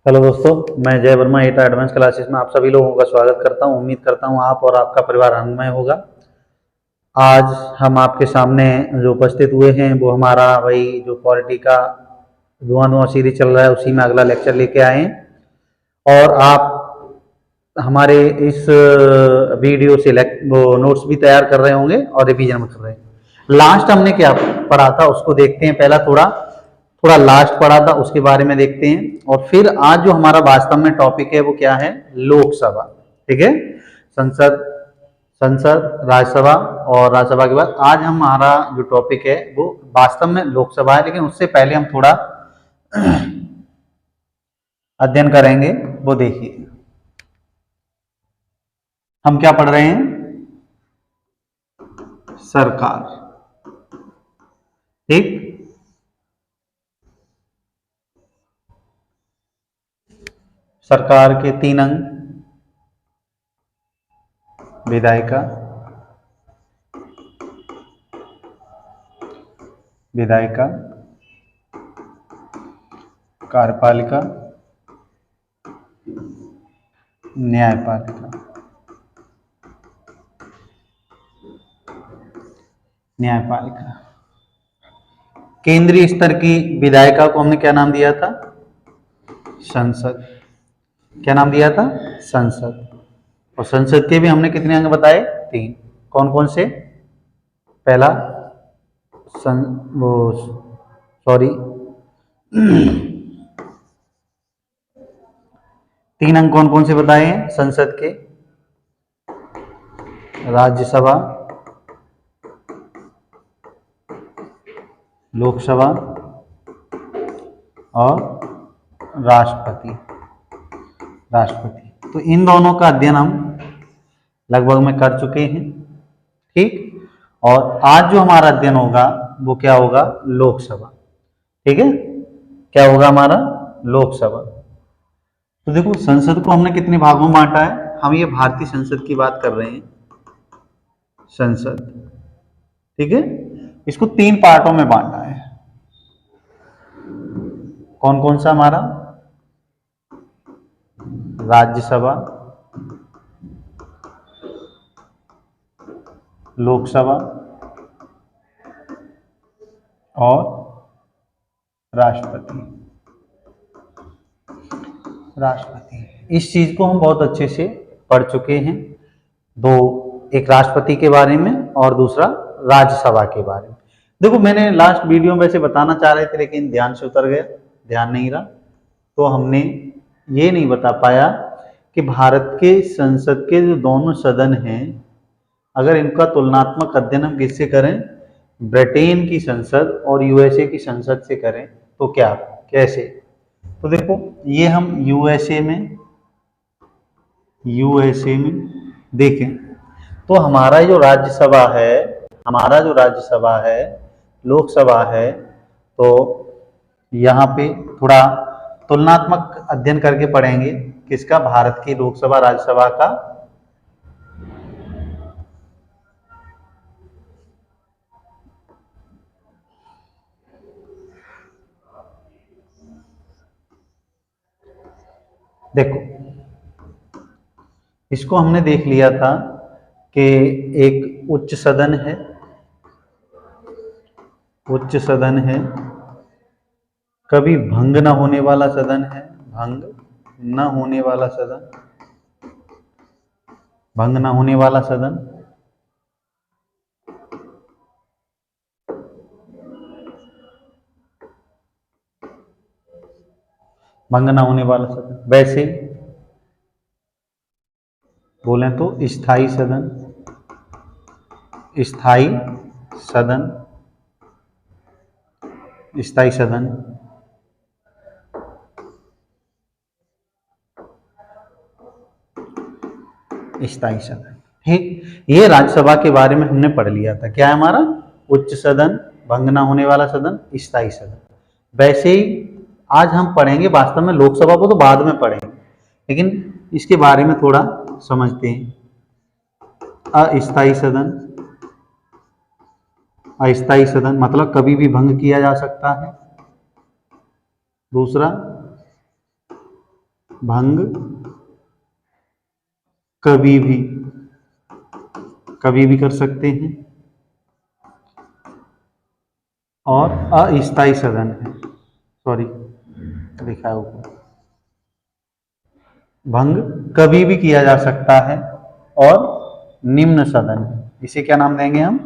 Hello दोस्तों, मैं जय वर्मा एटा एडवांस क्लासेस में आप सभी लोगों का स्वागत करता हूं। उम्मीद करता हूं आप और आपका परिवार आनंदमय होगा। आज हम आपके सामने जो उपस्थित हुए हैं वो हमारा वही जो पॉलिटी का धुआं धुआं सीरीज चल रहा है उसी में अगला लेक्चर लेके आए हैं। और आप हमारे इस वीडियो से वो नोट्स भी तैयार कर रहे होंगे और रिवीजन भी कर रहे हैं। लास्ट हमने क्या पढ़ा था उसको देखते हैं। पहला थोड़ा थोड़ा लास्ट पढ़ा था उसके बारे में देखते हैं, और फिर आज जो हमारा वास्तव में टॉपिक है वो क्या है, लोकसभा। ठीक है, संसद संसद राज्यसभा, और राज्यसभा के बाद आज हमारा जो टॉपिक है वो वास्तव में लोकसभा है। लेकिन उससे पहले हम थोड़ा अध्ययन करेंगे। वो देखिए हम क्या पढ़ रहे हैं, सरकार। ठीक, सरकार के 3 अंग, विधायिका, विधायिका, कार्यपालिका, न्यायपालिका। न्यायपालिका केंद्रीय स्तर की विधायिका को हमने क्या नाम दिया था, संसद। क्या नाम दिया था, संसद। और संसद के भी हमने कितने अंग बताए, 3। कौन कौन से, पहला वो सॉरी 3 अंग कौन कौन से बताए हैं संसद के, राज्यसभा, लोकसभा और राष्ट्रपति। तो इन दोनों का अध्ययन हम लगभग में कर चुके हैं। ठीक, और आज जो हमारा अध्ययन होगा वो क्या होगा, लोकसभा। ठीक है, क्या होगा हमारा, लोकसभा। तो देखो संसद को हमने कितने भागों में बांटा है, हम ये भारतीय संसद की बात कर रहे हैं, संसद। ठीक है, इसको 3 पार्टों में बांटा है। कौन कौन सा हमारा, राज्यसभा, लोकसभा और राष्ट्रपति। इस चीज को हम बहुत अच्छे से पढ़ चुके हैं। एक राष्ट्रपति के बारे में और दूसरा राज्यसभा के बारे में। देखो मैंने लास्ट वीडियो में वैसे बताना चाह रहे थे लेकिन ध्यान से उतर गया, ध्यान नहीं रहा, तो हमने ये नहीं बता पाया कि भारत के संसद के जो दोनों सदन हैं, अगर इनका तुलनात्मक अध्ययन हम किससे करें, ब्रिटेन की संसद और यूएसए की संसद से करें तो क्या, कैसे। तो देखो ये हम यूएसए में देखें तो हमारा जो राज्यसभा है, लोकसभा है, तो यहाँ पे थोड़ा तुलनात्मक अध्ययन करके पढ़ेंगे किसका, भारत की लोकसभा राज्यसभा का। देखो इसको हमने देख लिया था कि एक उच्च सदन है, कभी भंग न होने वाला सदन है, भंग न होने वाला सदन, भंग न होने वाला सदन, भंग न होने वाला सदन। वैसे बोलें तो स्थायी सदन, स्थायी सदन, स्थायी सदन। स्थायी सदन। ठीक, ये राज्यसभा के बारे में हमने पढ़ लिया था। क्या है हमारा, उच्च सदन, भंग न होने वाला सदन, स्थायी सदन। वैसे ही आज हम पढ़ेंगे, वास्तव में लोकसभा को तो बाद में पढ़ेंगे लेकिन इसके बारे में थोड़ा समझते हैं। अस्थायी सदन, अस्थायी सदन मतलब कभी भी भंग किया जा सकता है। दूसरा भंग कभी भी कर सकते हैं और अस्थायी सदन है, सॉरी लिखा है ऊपर, भंग कभी भी किया जा सकता है और निम्न सदन है। इसे क्या नाम देंगे हम?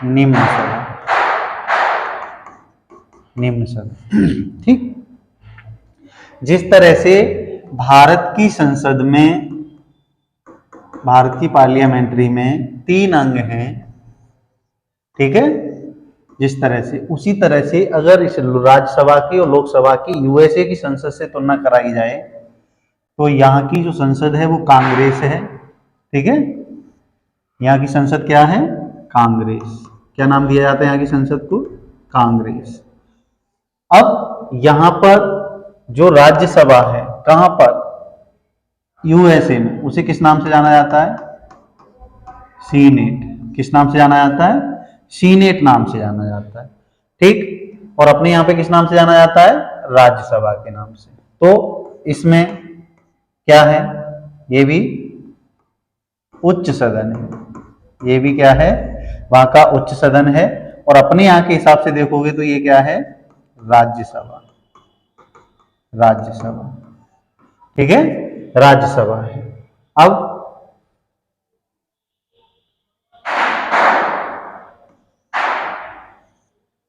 निम्न सदन, निम्न सदन। ठीक। जिस तरह से भारत की संसद में, भारत की पार्लियामेंट्री में 3 अंग हैं, ठीक है, जिस तरह से, उसी तरह से अगर इस राज्यसभा की और लोकसभा की यूएसए की संसद से तुलना कराई जाए तो यहाँ की जो संसद है वो कांग्रेस है, ठीक है, यहाँ की संसद क्या है? कांग्रेस। क्या नाम दिया जाता है यहाँ की संसद को? कांग्रेस। अब यहाँ पर जो राज्यसभा है, कहां पर? यूएसए में, उसे किस नाम से जाना जाता है? सीनेट। किस नाम से जाना जाता है? सीनेट नाम से जाना जाता है, ठीक। और अपने यहाँ पे किस नाम से जाना जाता है? राज्यसभा के नाम से। तो इसमें क्या है? ये भी उच्च सदन है, ये भी क्या है? वहां का उच्च सदन है। और अपने यहाँ के हिसाब से देखोगे तो ये क्या है? राज्यसभा, राज्यसभा, ठीक है, राज्यसभा है। अब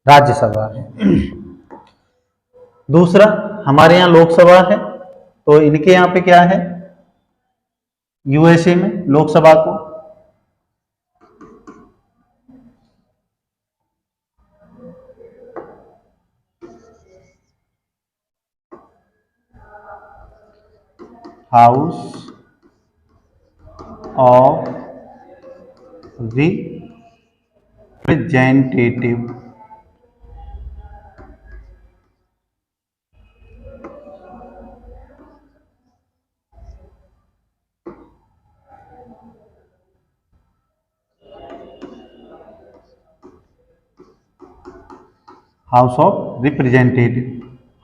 राज्यसभा है। दूसरा, हमारे यहाँ लोकसभा है, तो इनके यहाँ पे क्या है? यूएसए में लोकसभा को house of representative, house of representative,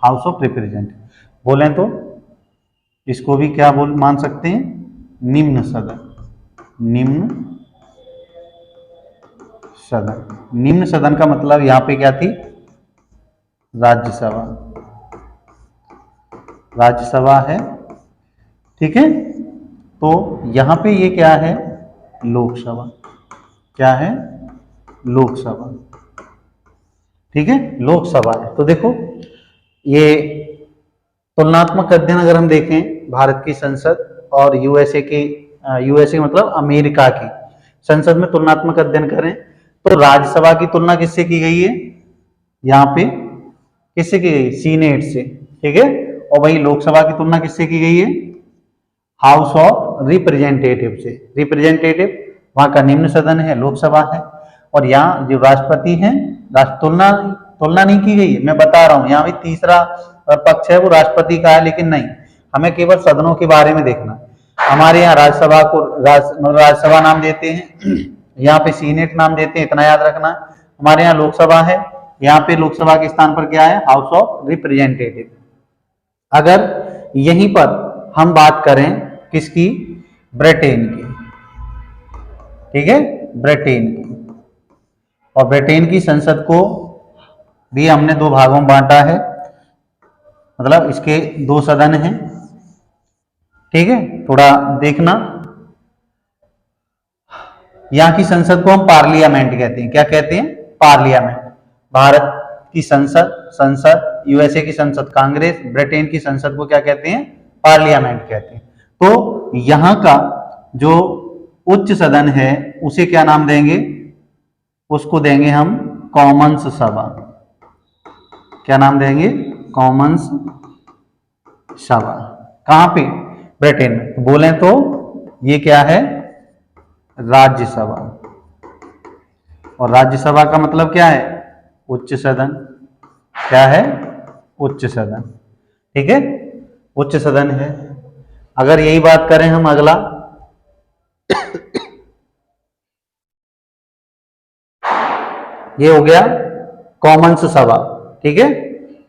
house of representative बोलें तो इसको भी क्या बोल मान सकते हैं? निम्न सदन, निम्न सदन। निम्न सदन का मतलब यहां पे क्या थी? राज्यसभा, राज्यसभा है, ठीक है। तो यहां पे ये क्या है? लोकसभा। क्या है? लोकसभा, ठीक है, लोकसभा है। तो देखो, ये तुलनात्मक अध्ययन अगर हम देखें भारत की संसद और यूएसए की, यूएसए मतलब अमेरिका की संसद में तुलनात्मक अध्ययन करें तो राज्यसभा की तुलना किससे की गई है? यहाँ पे किससे की गई? सीनेट से, ठीक है। और वही लोकसभा की तुलना किससे की गई है? हाउस ऑफ रिप्रेजेंटेटिव से। रिप्रेजेंटेटिव वहां का निम्न सदन है, लोकसभा है। और यहाँ जो राष्ट्रपति हैं, तुलना तुलना नहीं की गई है, मैं बता रहा हूं। यहाँ भी तीसरा पक्ष है वो राष्ट्रपति का है, लेकिन नहीं, हमें केवल सदनों के बारे में देखना। हमारे यहाँ राज्यसभा को राज्यसभा नाम देते हैं, यहाँ पे सीनेट नाम देते हैं, इतना याद रखना। हमारे यहाँ लोकसभा है, यहाँ पे लोकसभा के स्थान पर क्या है? House of representative. अगर यहीं पर हम बात करें किसकी? ब्रिटेन की, ठीक है, ब्रिटेन की। और ब्रिटेन की संसद को भी हमने 2 भागों में बांटा है, मतलब इसके 2 सदन हैं, ठीक है। थोड़ा देखना, यहां की संसद को हम पार्लियामेंट कहते हैं। क्या कहते हैं? पार्लियामेंट। भारत की संसद, संसद, यूएसए की संसद कांग्रेस, ब्रिटेन की संसद को क्या कहते हैं? पार्लियामेंट कहते हैं। तो यहां का जो उच्च सदन है उसे क्या नाम देंगे? उसको देंगे हम कॉमन्स सभा। क्या नाम देंगे? कॉमन्स सभा। कहां पे? ब्रिटेन में। तो बोले तो ये क्या है? राज्यसभा। और राज्यसभा का मतलब क्या है? उच्च सदन। क्या है? उच्च सदन, ठीक है, उच्च सदन है। अगर यही बात करें हम अगला, ये हो गया कॉमन्स सभा, ठीक है।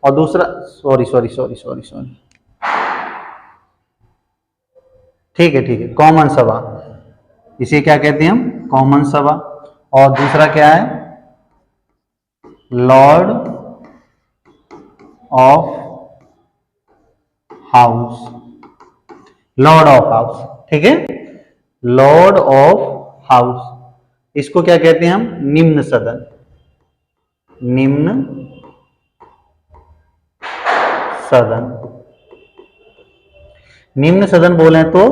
और दूसरा, sorry sorry sorry sorry sorry ठीक है, ठीक है, कॉमन सभा, इसे क्या कहते हैं हम, कॉमन सभा। और दूसरा क्या है, Lord of house, Lord of house, ठीक है, लॉर्ड ऑफ हाउस, इसको क्या कहते हैं हम, निम्न सदन, निम्न सदन। निम्न सदन बोले तो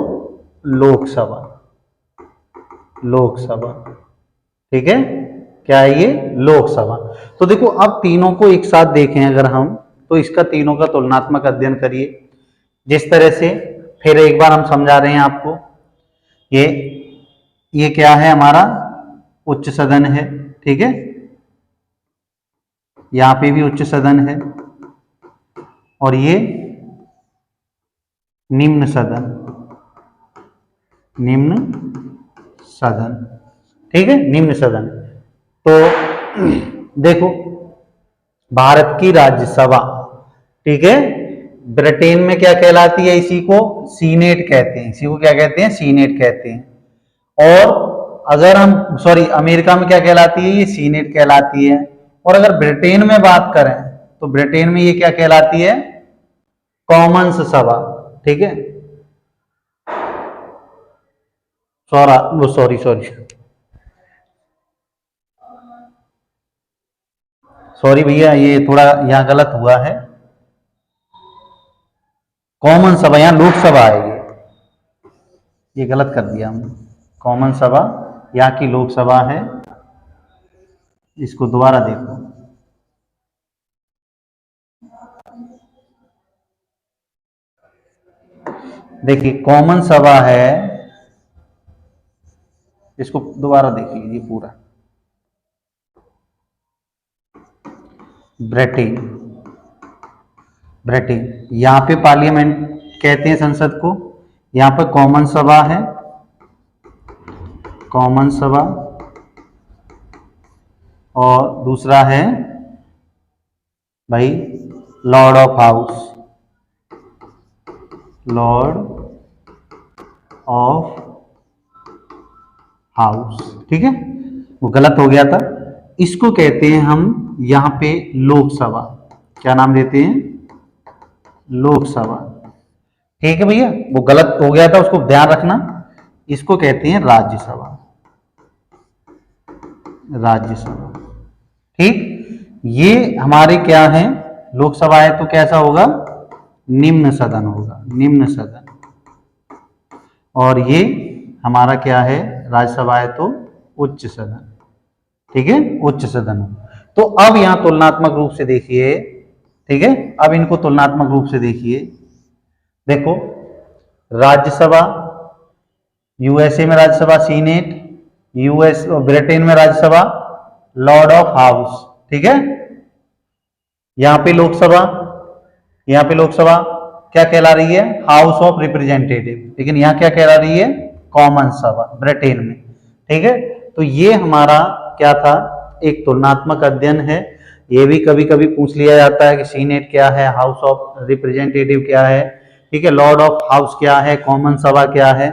लोकसभा, लोकसभा, ठीक है, क्या है ये, लोकसभा। तो देखो अब तीनों को एक साथ देखें अगर हम, तो इसका तीनों का तुलनात्मक अध्ययन करिए जिस तरह से, फिर एक बार हम समझा रहे हैं आपको। ये क्या है हमारा, उच्च सदन है, ठीक है, यहां पे भी उच्च सदन है, और ये निम्न सदन, निम्न सदन, ठीक है, निम्न सदन। तो देखो भारत की राज्यसभा, ठीक है, ब्रिटेन में क्या कहलाती है, इसी को सीनेट कहते हैं, इसी को क्या कहते हैं, सीनेट कहते हैं। और अगर हम सॉरी अमेरिका में क्या कहलाती है, ये सीनेट कहलाती है। और अगर ब्रिटेन में बात करें तो ब्रिटेन में ये क्या कहलाती है, कॉमन्स सभा, ठीक है, सॉरी सॉरी भैया, ये थोड़ा यहां गलत हुआ है, कॉमन सभा, यहां लोकसभा है, ये गलत कर दिया हमने, कॉमन सभा यहाँ की लोकसभा है, इसको दोबारा देखो, देखिए कॉमन सभा है, इसको दोबारा देख लीजिए पूरा, ब्रिटेन, ब्रिटेन यहाँ पे पार्लियामेंट कहते हैं संसद को, यहाँ पर कॉमन सभा है, कॉमन सभा, और दूसरा है भाई Lord of house, Lord of house, ठीक है, वो गलत हो गया था, इसको कहते हैं हम यहां पे लोकसभा, क्या नाम देते हैं, लोकसभा, ठीक है भैया, वो गलत हो गया था, उसको ध्यान रखना, इसको कहते हैं राज्यसभा, राज्यसभा, ठीक। ये हमारे क्या है, लोकसभा है तो कैसा होगा, निम्न सदन होगा, निम्न सदन। और ये हमारा क्या है, राज्यसभा है तो उच्च सदन, ठीक है, उच्च सदन। तो अब यहां तुलनात्मक रूप से देखिए, ठीक है, अब इनको तुलनात्मक रूप से देखिए, देखो राज्यसभा, यूएसए में राज्यसभा सीनेट, यूएस ब्रिटेन में राज्यसभा लॉर्ड ऑफ हाउस, ठीक है, यहां पे लोकसभा, यहां पे लोकसभा क्या कहला रही है, हाउस ऑफ रिप्रेजेंटेटिव, लेकिन यहां क्या कहला रही है, कॉमन सभा ब्रिटेन में, ठीक है। तो ये हमारा क्या था, एक तुलनात्मक अध्ययन है, ये भी कभी कभी पूछ लिया जाता है कि सीनेट क्या है, हाउस ऑफ रिप्रेजेंटेटिव क्या है, ठीक है, लॉर्ड ऑफ हाउस क्या है, कॉमन सभा क्या है,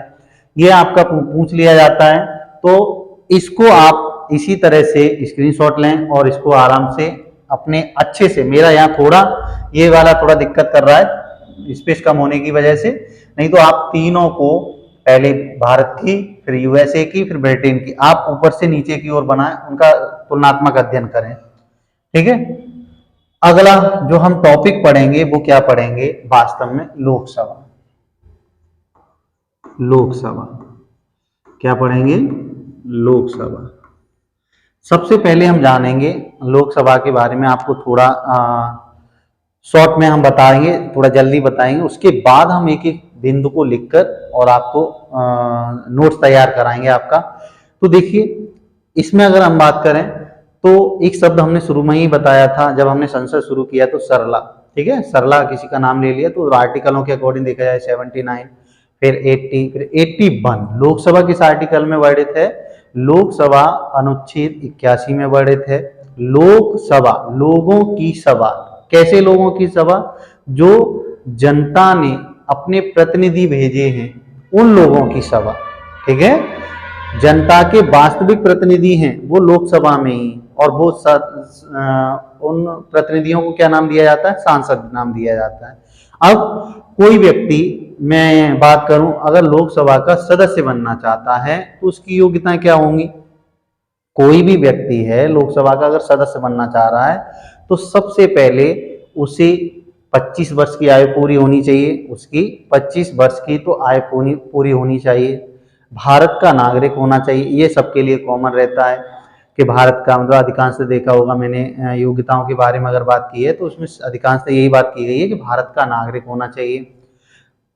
ये आपका पूछ लिया जाता है। तो इसको आप इसी तरह से स्क्रीनशॉट लें और इसको आराम से अपने अच्छे से, मेरा यहाँ थोड़ा ये वाला थोड़ा दिक्कत कर रहा है स्पेस कम होने की वजह से, नहीं तो आप तीनों को पहले भारत की, फिर यूएसए की, फिर ब्रिटेन की, आप ऊपर से नीचे की ओर बनाएं, उनका तुलनात्मक अध्ययन करें, ठीक है। अगला जो हम टॉपिक पढ़ेंगे वो क्या पढ़ेंगे, वास्तव में लोकसभा, लोकसभा क्या पढ़ेंगे, लोकसभा। सबसे पहले हम जानेंगे लोकसभा के बारे में, आपको थोड़ा शॉर्ट में हम बताएंगे, थोड़ा जल्दी बताएंगे, उसके बाद हम एक एक बिंदु को लिखकर और आपको नोट्स तैयार कराएंगे आपका। तो देखिए इसमें अगर हम बात करें तो एक शब्द हमने शुरू में ही बताया था जब हमने संसद शुरू किया, तो सरला, ठीक है, सरला किसी का नाम ले लिया, तो आर्टिकलों के अकॉर्डिंग देखा जाए 79, फिर 80, फिर 81। लोकसभा किस आर्टिकल में वर्णित है, लोकसभा अनुच्छेद 81 में वर्णित है। लोकसभा लोगों की सभा, कैसे लोगों की सभा, जो जनता ने अपने प्रतिनिधि भेजे हैं उन लोगों की सभा, ठीक है। जनता के वास्तविक प्रतिनिधि हैं वो लोकसभा में ही, और वो उन प्रतिनिधियों को क्या नाम दिया जाता है, सांसद नाम दिया जाता है। अब कोई व्यक्ति, मैं बात करूं, अगर लोकसभा का सदस्य बनना चाहता है तो उसकी योग्यताएं क्या होंगी। कोई भी व्यक्ति है लोकसभा का अगर सदस्य बनना चाह रहा है तो सबसे पहले उसे 25 वर्ष की आयु पूरी होनी चाहिए, उसकी 25 वर्ष की तो आयु पूरी होनी चाहिए। भारत का नागरिक होना चाहिए, ये सबके लिए कॉमन रहता है कि भारत का, मतलब अधिकांश से देखा होगा मैंने योग्यताओं के बारे में अगर बात की है तो उसमें अधिकांश यही बात की गई है कि भारत का नागरिक होना चाहिए,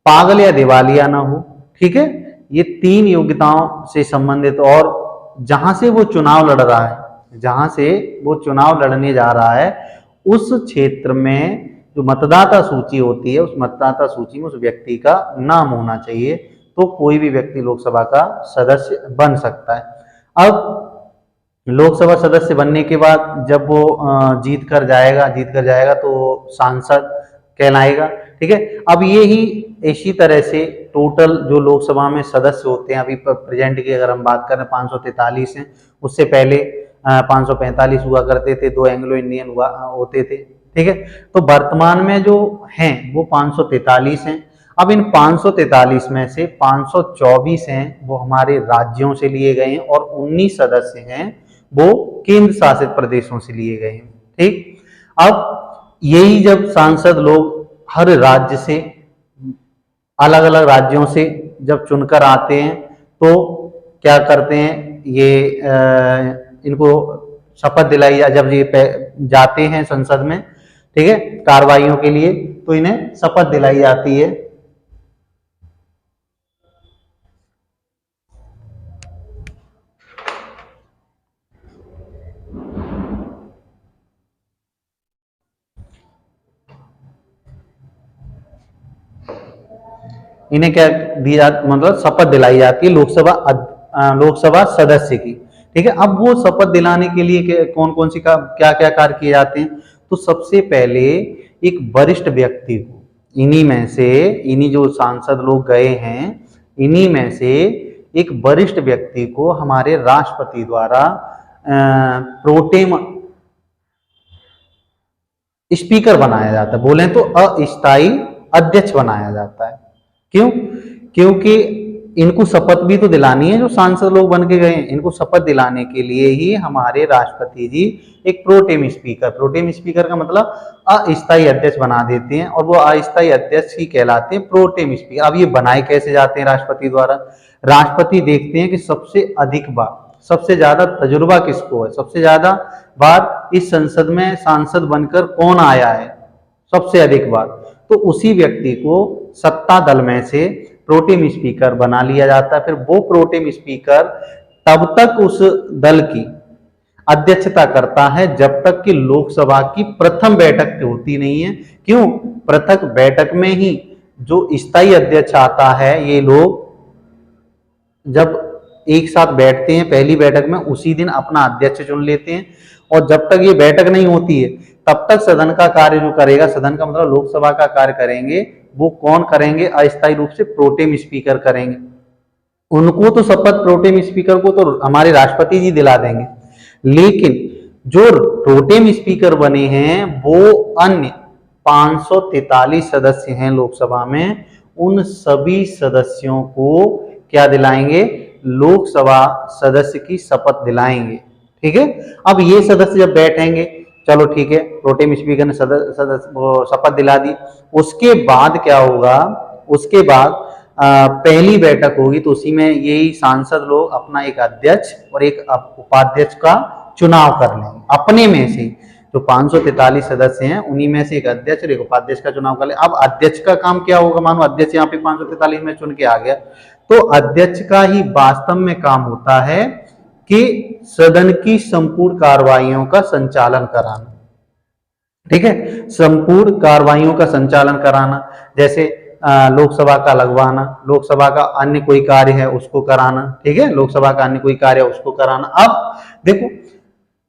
पागल या दिवालिया ना हो, ठीक है। ये 3 योग्यताओं से संबंधित, और जहां से वो चुनाव लड़ रहा है, जहां से वो चुनाव लड़ने जा रहा है उस क्षेत्र में जो मतदाता सूची होती है, उस मतदाता सूची में उस व्यक्ति का नाम होना चाहिए, तो कोई भी व्यक्ति लोकसभा का सदस्य बन सकता है। अब लोकसभा सदस्य बनने के बाद जब वो जीत कर जाएगा तो सांसद कहलाएगा, ठीक है। अब ये ही इसी तरह से टोटल जो लोकसभा में सदस्य होते हैं, अभी प्रेजेंट की अगर हम बात करें 543 हैं, उससे पहले 545 हुआ करते थे, 2 एंग्लो इंडियन होते थे, ठीक है। तो वर्तमान में जो हैं वो 543 हैं। अब इन 543 में से 524 हैं वो हमारे राज्यों से लिए गए हैं, और 19 सदस्य हैं वो केंद्र शासित प्रदेशों से लिए गए हैं, ठीक। अब यही जब सांसद लोग हर राज्य से, अलग अलग राज्यों से जब चुनकर आते हैं तो क्या करते हैं, ये इनको शपथ दिलाई, जब ये जाते हैं संसद में, ठीक है, कार्रवाइयों के लिए, तो इन्हें शपथ दिलाई जाती है। इन्हें क्या दिया, मतलब शपथ दिलाई जाती है लोकसभा सदस्य की, ठीक है। अब वो शपथ दिलाने के लिए कौन कौन सी क्या क्या कार्य किए जाते हैं, तो सबसे पहले एक वरिष्ठ व्यक्ति को, इन्हीं जो सांसद लोग गए हैं, इन्हीं में से एक वरिष्ठ व्यक्ति को हमारे राष्ट्रपति द्वारा प्रोटेम स्पीकर बनाया जाता है, बोले तो अस्थायी अध्यक्ष बनाया जाता है। क्यों? क्योंकि इनको शपथ भी तो दिलानी है, जो सांसद लोग बन के गए हैं, इनको शपथ दिलाने के लिए ही हमारे राष्ट्रपति जी एक प्रोटेम स्पीकर का मतलब अस्थायी अध्यक्ष बना देते हैं, और वो अस्थायी अध्यक्ष ही कहलाते हैं प्रोटेम स्पीकर। अब ये बनाए कैसे जाते हैं राष्ट्रपति द्वारा, राष्ट्रपति देखते हैं कि सबसे ज्यादा तजुर्बा किसको है, सबसे ज्यादा बार इस संसद में सांसद बनकर कौन आया है सबसे अधिक बार, तो उसी व्यक्ति को सत्ता दल में से प्रोटेम स्पीकर बना लिया जाता है। फिर वो प्रोटेम स्पीकर तब तक उस दल की अध्यक्षता करता है जब तक कि लोकसभा की प्रथम बैठक होती नहीं है। क्यों? पृथक बैठक में ही जो स्थायी अध्यक्ष आता है, ये लोग जब एक साथ बैठते हैं पहली बैठक में, उसी दिन अपना अध्यक्ष चुन लेते हैं, और जब तक ये बैठक नहीं होती है तब तक सदन का कार्य जो करेगा, सदन का मतलब लोकसभा का कार्य करेंगे, वो कौन करेंगे? अस्थायी रूप से प्रोटेम स्पीकर करेंगे। उनको तो शपथ, प्रोटेम स्पीकर को तो हमारे राष्ट्रपति जी दिला देंगे, लेकिन जो प्रोटेम स्पीकर बने हैं वो अन्य 543 सदस्य हैं लोकसभा में, उन सभी सदस्यों को क्या दिलाएंगे? लोकसभा सदस्य की शपथ दिलाएंगे, ठीक है। अब ये सदस्य जब बैठेंगे, चलो ठीक है, प्रोटेम स्पीकर ने शपथ दिला दी, उसके बाद क्या होगा? उसके बाद पहली बैठक होगी, तो उसी में यही सांसद लोग अपना एक अध्यक्ष और एक उपाध्यक्ष का चुनाव कर लेंगे अपने में से। जो 543 सदस्य हैं उन्हीं में से एक अध्यक्ष और एक उपाध्यक्ष का चुनाव कर ले। अब अध्यक्ष का काम क्या होगा? मानो अध्यक्ष यहाँ पे 543 में चुन के आ गया, तो अध्यक्ष का ही वास्तव में काम होता है कि सदन की संपूर्ण कार्रवाइयों का संचालन कराना, ठीक है, संपूर्ण कार्रवाइयों का संचालन कराना, जैसे लोकसभा का लगवाना, लोकसभा का अन्य कोई कार्य है उसको कराना, ठीक है, लोकसभा का अन्य कोई कार्य है उसको कराना। अब देखो,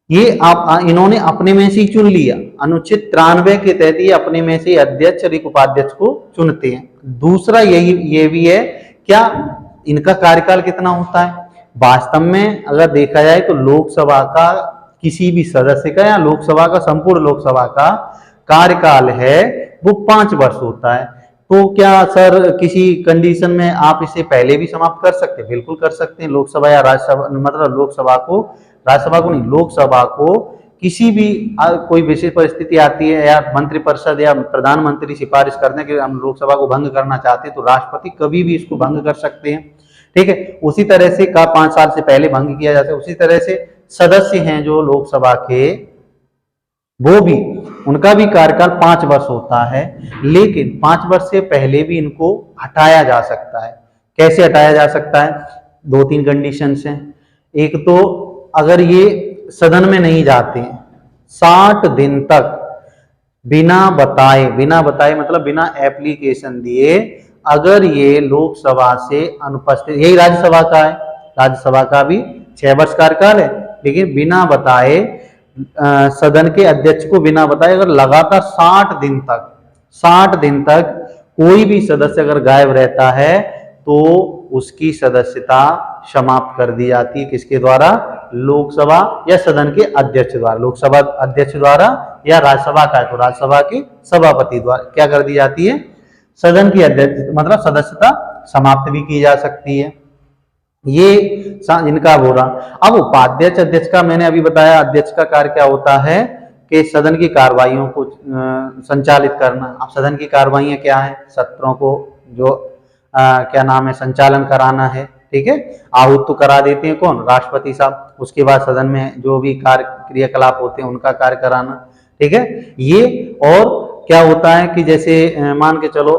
ये आप इन्होंने अपने में से ही चुन लिया, अनुच्छेद 93 के तहत ये अपने में से अध्यक्ष और एक उपाध्यक्ष को चुनते हैं। दूसरा ये भी है क्या इनका कार्यकाल कितना होता है? वास्तव में अगर देखा जाए तो लोकसभा का किसी भी सदस्य का या लोकसभा का संपूर्ण लोकसभा का कार्यकाल है वो 5 वर्ष होता है। तो क्या सर किसी कंडीशन में आप इसे पहले भी समाप्त कर सकते हैं? बिल्कुल कर सकते हैं। लोकसभा या राज्यसभा, मतलब राज्यसभा को नहीं, लोकसभा को किसी भी कोई विशेष परिस्थिति आती है या मंत्रिपरिषद या प्रधानमंत्री सिफारिश करने के हम लोकसभा को भंग करना चाहते हैं तो राष्ट्रपति कभी भी इसको भंग कर सकते हैं। ठीक है, उसी तरह से का 5 साल से पहले भंग किया जाता है। उसी तरह से सदस्य हैं जो लोकसभा के, वो भी, उनका भी कार्यकाल 5 वर्ष होता है, लेकिन 5 वर्ष से पहले भी इनको हटाया जा सकता है। कैसे हटाया जा सकता है? 2-3 कंडीशंस हैं। एक तो अगर ये सदन में नहीं जाते 60 दिन तक बिना बताए मतलब बिना एप्लीकेशन दिए अगर ये लोकसभा से अनुपस्थित, यही राज्यसभा का है, राज्यसभा का भी 6 वर्ष कार्यकाल है, लेकिन बिना बताए सदन के अध्यक्ष को बिना बताए अगर लगातार 60 दिन तक कोई भी सदस्य अगर गायब रहता है तो उसकी सदस्यता समाप्त कर दी जाती है। किसके द्वारा? लोकसभा या सदन के अध्यक्ष द्वारा। लोकसभा अध्यक्ष द्वारा या राज्यसभा का है तो राज्यसभा के सभापति द्वारा क्या कर दी जाती है? सदन की अध्यक्ष मतलब सदस्यता समाप्त भी की जा सकती है। ये इनका बोला। अब उपाध्यक्ष अध्यक्ष का मैंने अभी बताया, अध्यक्ष का कार्य क्या होता है कि सदन की कार्रवाइयों को संचालित करना। अब सदन की कार्रवाइयां क्या है? सत्रों को जो क्या नाम है, संचालन कराना है। ठीक है, आहूत तो करा देते हैं कौन? राष्ट्रपति साहब। उसके बाद सदन में जो भी कार्य क्रियाकलाप होते हैं उनका कार्य कराना। ठीक है, ये और क्या होता है कि जैसे मान के चलो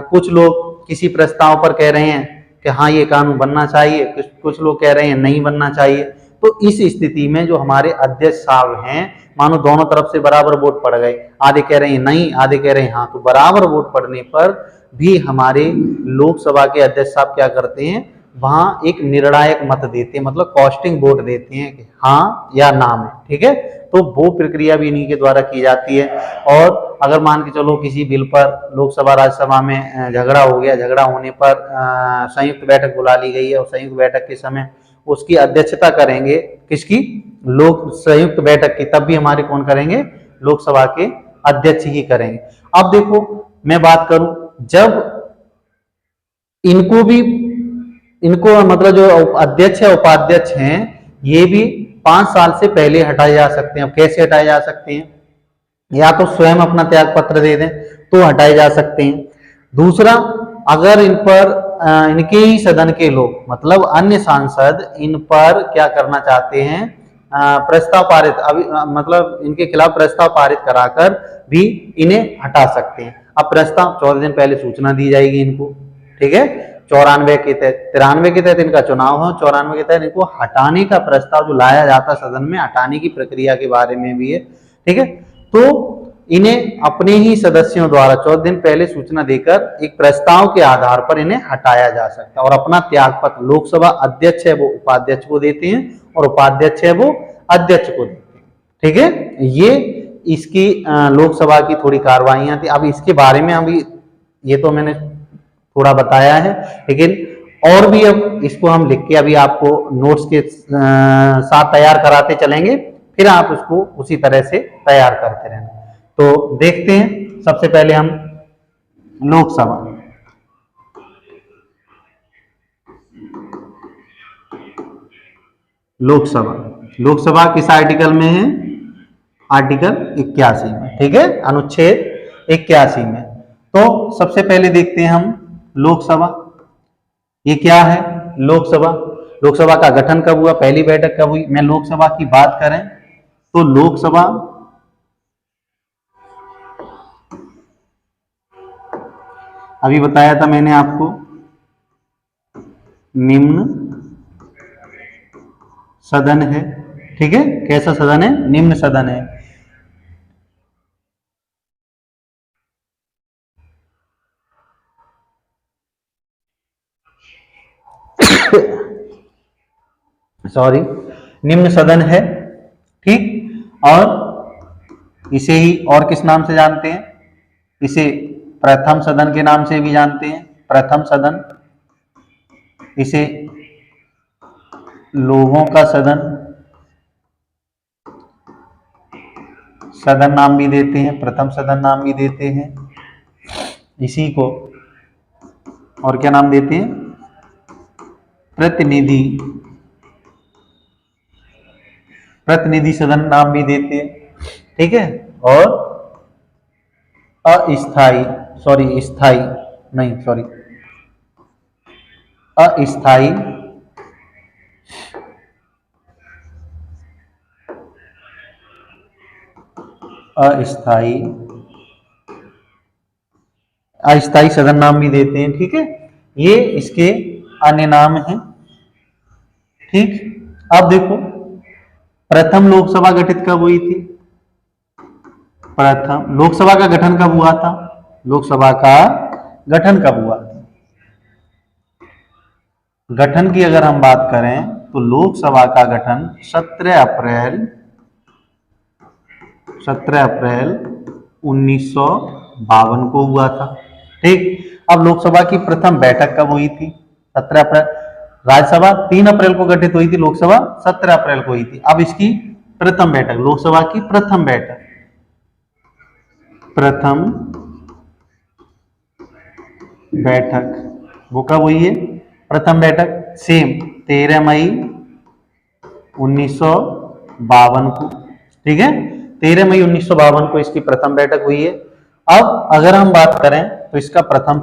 कुछ लोग किसी प्रस्ताव पर कह रहे हैं कि हाँ ये कानून बनना चाहिए, कुछ लोग कह रहे हैं नहीं बनना चाहिए। तो इस स्थिति में जो हमारे अध्यक्ष साहब हैं, मानो दोनों तरफ से बराबर वोट पड़ गए, आधे कह रहे हैं नहीं, आधे कह रहे हैं हाँ, तो बराबर वोट पड़ने पर भी हमारे लोकसभा के अध्यक्ष साहब क्या करते हैं? वहां एक निर्णायक मत देते हैं, मतलब कास्टिंग वोट देते हैं कि हाँ या ना में। ठीक है, तो वो प्रक्रिया भी इन्हीं के द्वारा की जाती है। और अगर मान के चलो किसी बिल पर लोकसभा राज्यसभा में झगड़ा हो गया, झगड़ा होने पर संयुक्त बैठक बुला ली गई है और संयुक्त बैठक के समय उसकी अध्यक्षता करेंगे किसकी? लोक संयुक्त बैठक की, तब भी हमारे कौन करेंगे? लोकसभा के अध्यक्ष ही करेंगे। अब देखो मैं बात करूं, जब इनको मतलब जो अध्यक्ष है उपाध्यक्ष हैं ये भी 5 साल से पहले हटाए जा सकते हैं। अब कैसे हटाए जा सकते हैं? या तो स्वयं अपना त्याग पत्र दे दें तो हटाए जा सकते हैं। दूसरा, अगर इन पर इनके ही सदन के लोग मतलब अन्य सांसद इन पर क्या करना चाहते हैं? प्रस्ताव पारित, अभी मतलब इनके खिलाफ प्रस्ताव पारित कराकर भी इन्हें हटा सकते हैं। अब प्रस्ताव 14 दिन पहले सूचना दी जाएगी इनको। ठीक है, 94 के तहत, 93 के तहत इनका चुनाव हो, 94 के तहत इनको हटाने का प्रस्ताव जो लाया जाता सदन में, हटाने की प्रक्रिया के बारे में भी है। ठीक है, तो इन्हें अपने ही सदस्यों द्वारा 14 दिन पहले सूचना देकर एक प्रस्ताव के आधार पर इन्हें हटाया जा सकता है। और अपना त्यागपत्र लोकसभा अध्यक्ष है वो उपाध्यक्ष को देते हैं और उपाध्यक्ष है वो अध्यक्ष को देते हैं। ठीक है, ये इसकी लोकसभा की थोड़ी कार्रवाइयां थी। अब इसके बारे में अभी ये तो मैंने थोड़ा बताया है, लेकिन और भी अब इसको हम लिख के अभी आपको नोट्स के साथ तैयार कराते चलेंगे, फिर आप उसको उसी तरह से तैयार करते रहना। तो देखते हैं, सबसे पहले हम लोकसभा, लोकसभा किस आर्टिकल में है? आर्टिकल 81 में। ठीक है, अनुच्छेद 81 में। तो सबसे पहले देखते हैं हम लोकसभा। ये क्या है? लोकसभा का गठन कब हुआ? पहली बैठक कब हुई? मैं लोकसभा की बात करें तो लोकसभा अभी बताया था मैंने आपको, निम्न सदन है। ठीक है, कैसा सदन है? निम्न सदन है। सॉरी, निम्न सदन है। ठीक, और इसे ही और किस नाम से जानते हैं? इसे प्रथम सदन के नाम से भी जानते हैं, प्रथम सदन। इसे लोगों का सदन सदन नाम भी देते हैं, प्रथम सदन नाम भी देते हैं। इसी को और क्या नाम देते हैं? प्रतिनिधि प्रतिनिधि सदन नाम भी देते हैं। ठीक है। और अस्थाई सॉरी स्थाई नहीं सॉरी अस्थाई अस्थाई अस्थाई सदन नाम भी देते हैं। ठीक है, ये इसके अन्य नाम हैं। ठीक, अब देखो प्रथम लोकसभा गठित कब हुई थी? प्रथम लोकसभा का गठन कब हुआ था? लोकसभा का गठन कब हुआ था? गठन की अगर हम बात करें तो लोकसभा का गठन 17 अप्रैल 1952 को हुआ था। ठीक, अब लोकसभा की प्रथम बैठक कब हुई थी? 17 अप्रैल। राज्यसभा 3 अप्रैल को गठित हुई थी, लोकसभा 17 अप्रैल को हुई थी। अब इसकी प्रथम बैठक, लोकसभा की प्रथम बैठक वो कब हुई है? प्रथम बैठक सेम 13 मई 1952 को। ठीक है, 13 मई 1952 को इसकी प्रथम बैठक हुई है। अब अगर हम बात करें तो इसका प्रथम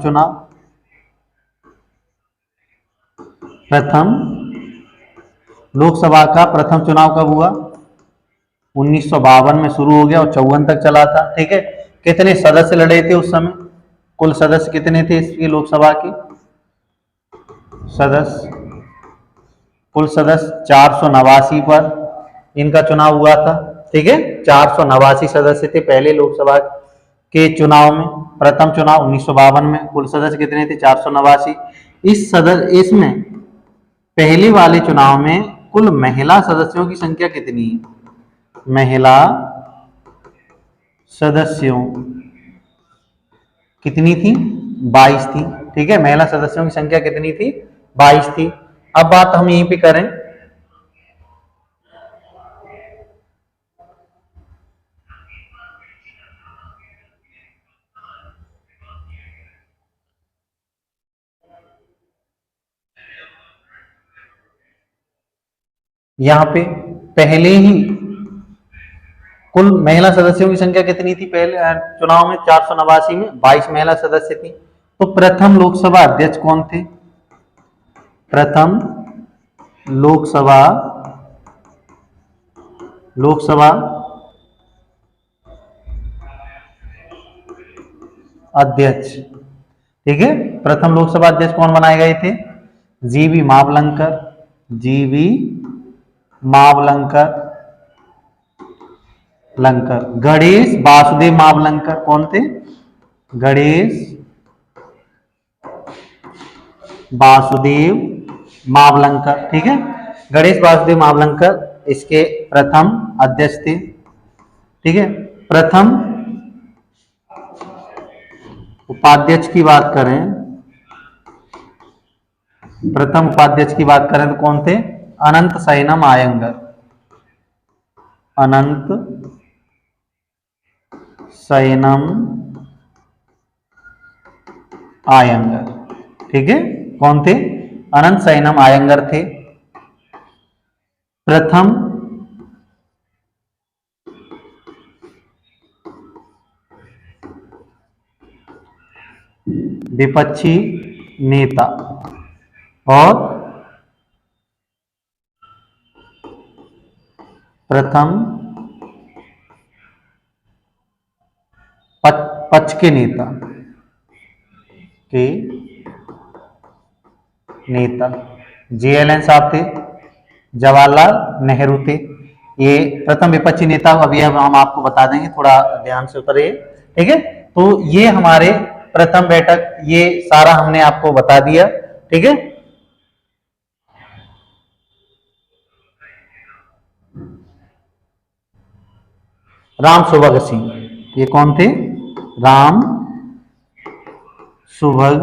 लोकसभा का प्रथम चुनाव कब हुआ? 1952 में शुरू हो गया और 54 तक चला था। ठीक है, कितने सदस्य लड़े थे उस समय? कुल सदस्य कितने थे इसकी लोकसभा के? कुल सदस्य 489 पर इनका चुनाव हुआ था। ठीक है, 489 सदस्य थे पहले लोकसभा के चुनाव में। प्रथम चुनाव 1952 में कुल सदस्य कितने थे? 489। इसमें पहले वाले चुनाव में कुल महिला सदस्यों की संख्या कितनी है? महिला सदस्यों कितनी थी? 22 थी। ठीक है, महिला सदस्यों की संख्या कितनी थी? 22 थी। अब बात हम यहीं पे करें यहां पे पहले ही कुल महिला सदस्यों की संख्या कितनी थी? पहले चुनाव में 489 में 22 महिला सदस्य थी। तो प्रथम लोकसभा अध्यक्ष कौन थे? प्रथम लोकसभा अध्यक्ष। ठीक है, प्रथम लोकसभा अध्यक्ष कौन बनाए गए थे? जीवी मावलंकर गणेश वासुदेव मावलंकर कौन थे? गणेश वासुदेव मावलंकर। ठीक है, गणेश वासुदेव मावलंकर इसके प्रथम अध्यक्ष थे। ठीक है, प्रथम उपाध्यक्ष की बात करें तो कौन थे? अनंत सैनम आयंगर। ठीक है, कौन थे? अनंत सैनम आयंगर थे। प्रथम विपक्षी नेता और प्रथम पक्ष के नेता JLN साहब थे, जवाहरलाल नेहरू थे। ये प्रथम विपक्षी नेता अभी हम आपको बता देंगे, थोड़ा ध्यान से उतरिए। ठीक है, तो ये हमारे प्रथम बैठक, ये सारा हमने आपको बता दिया। ठीक है, राम सुभग सिंह, ये कौन थे? राम सुभग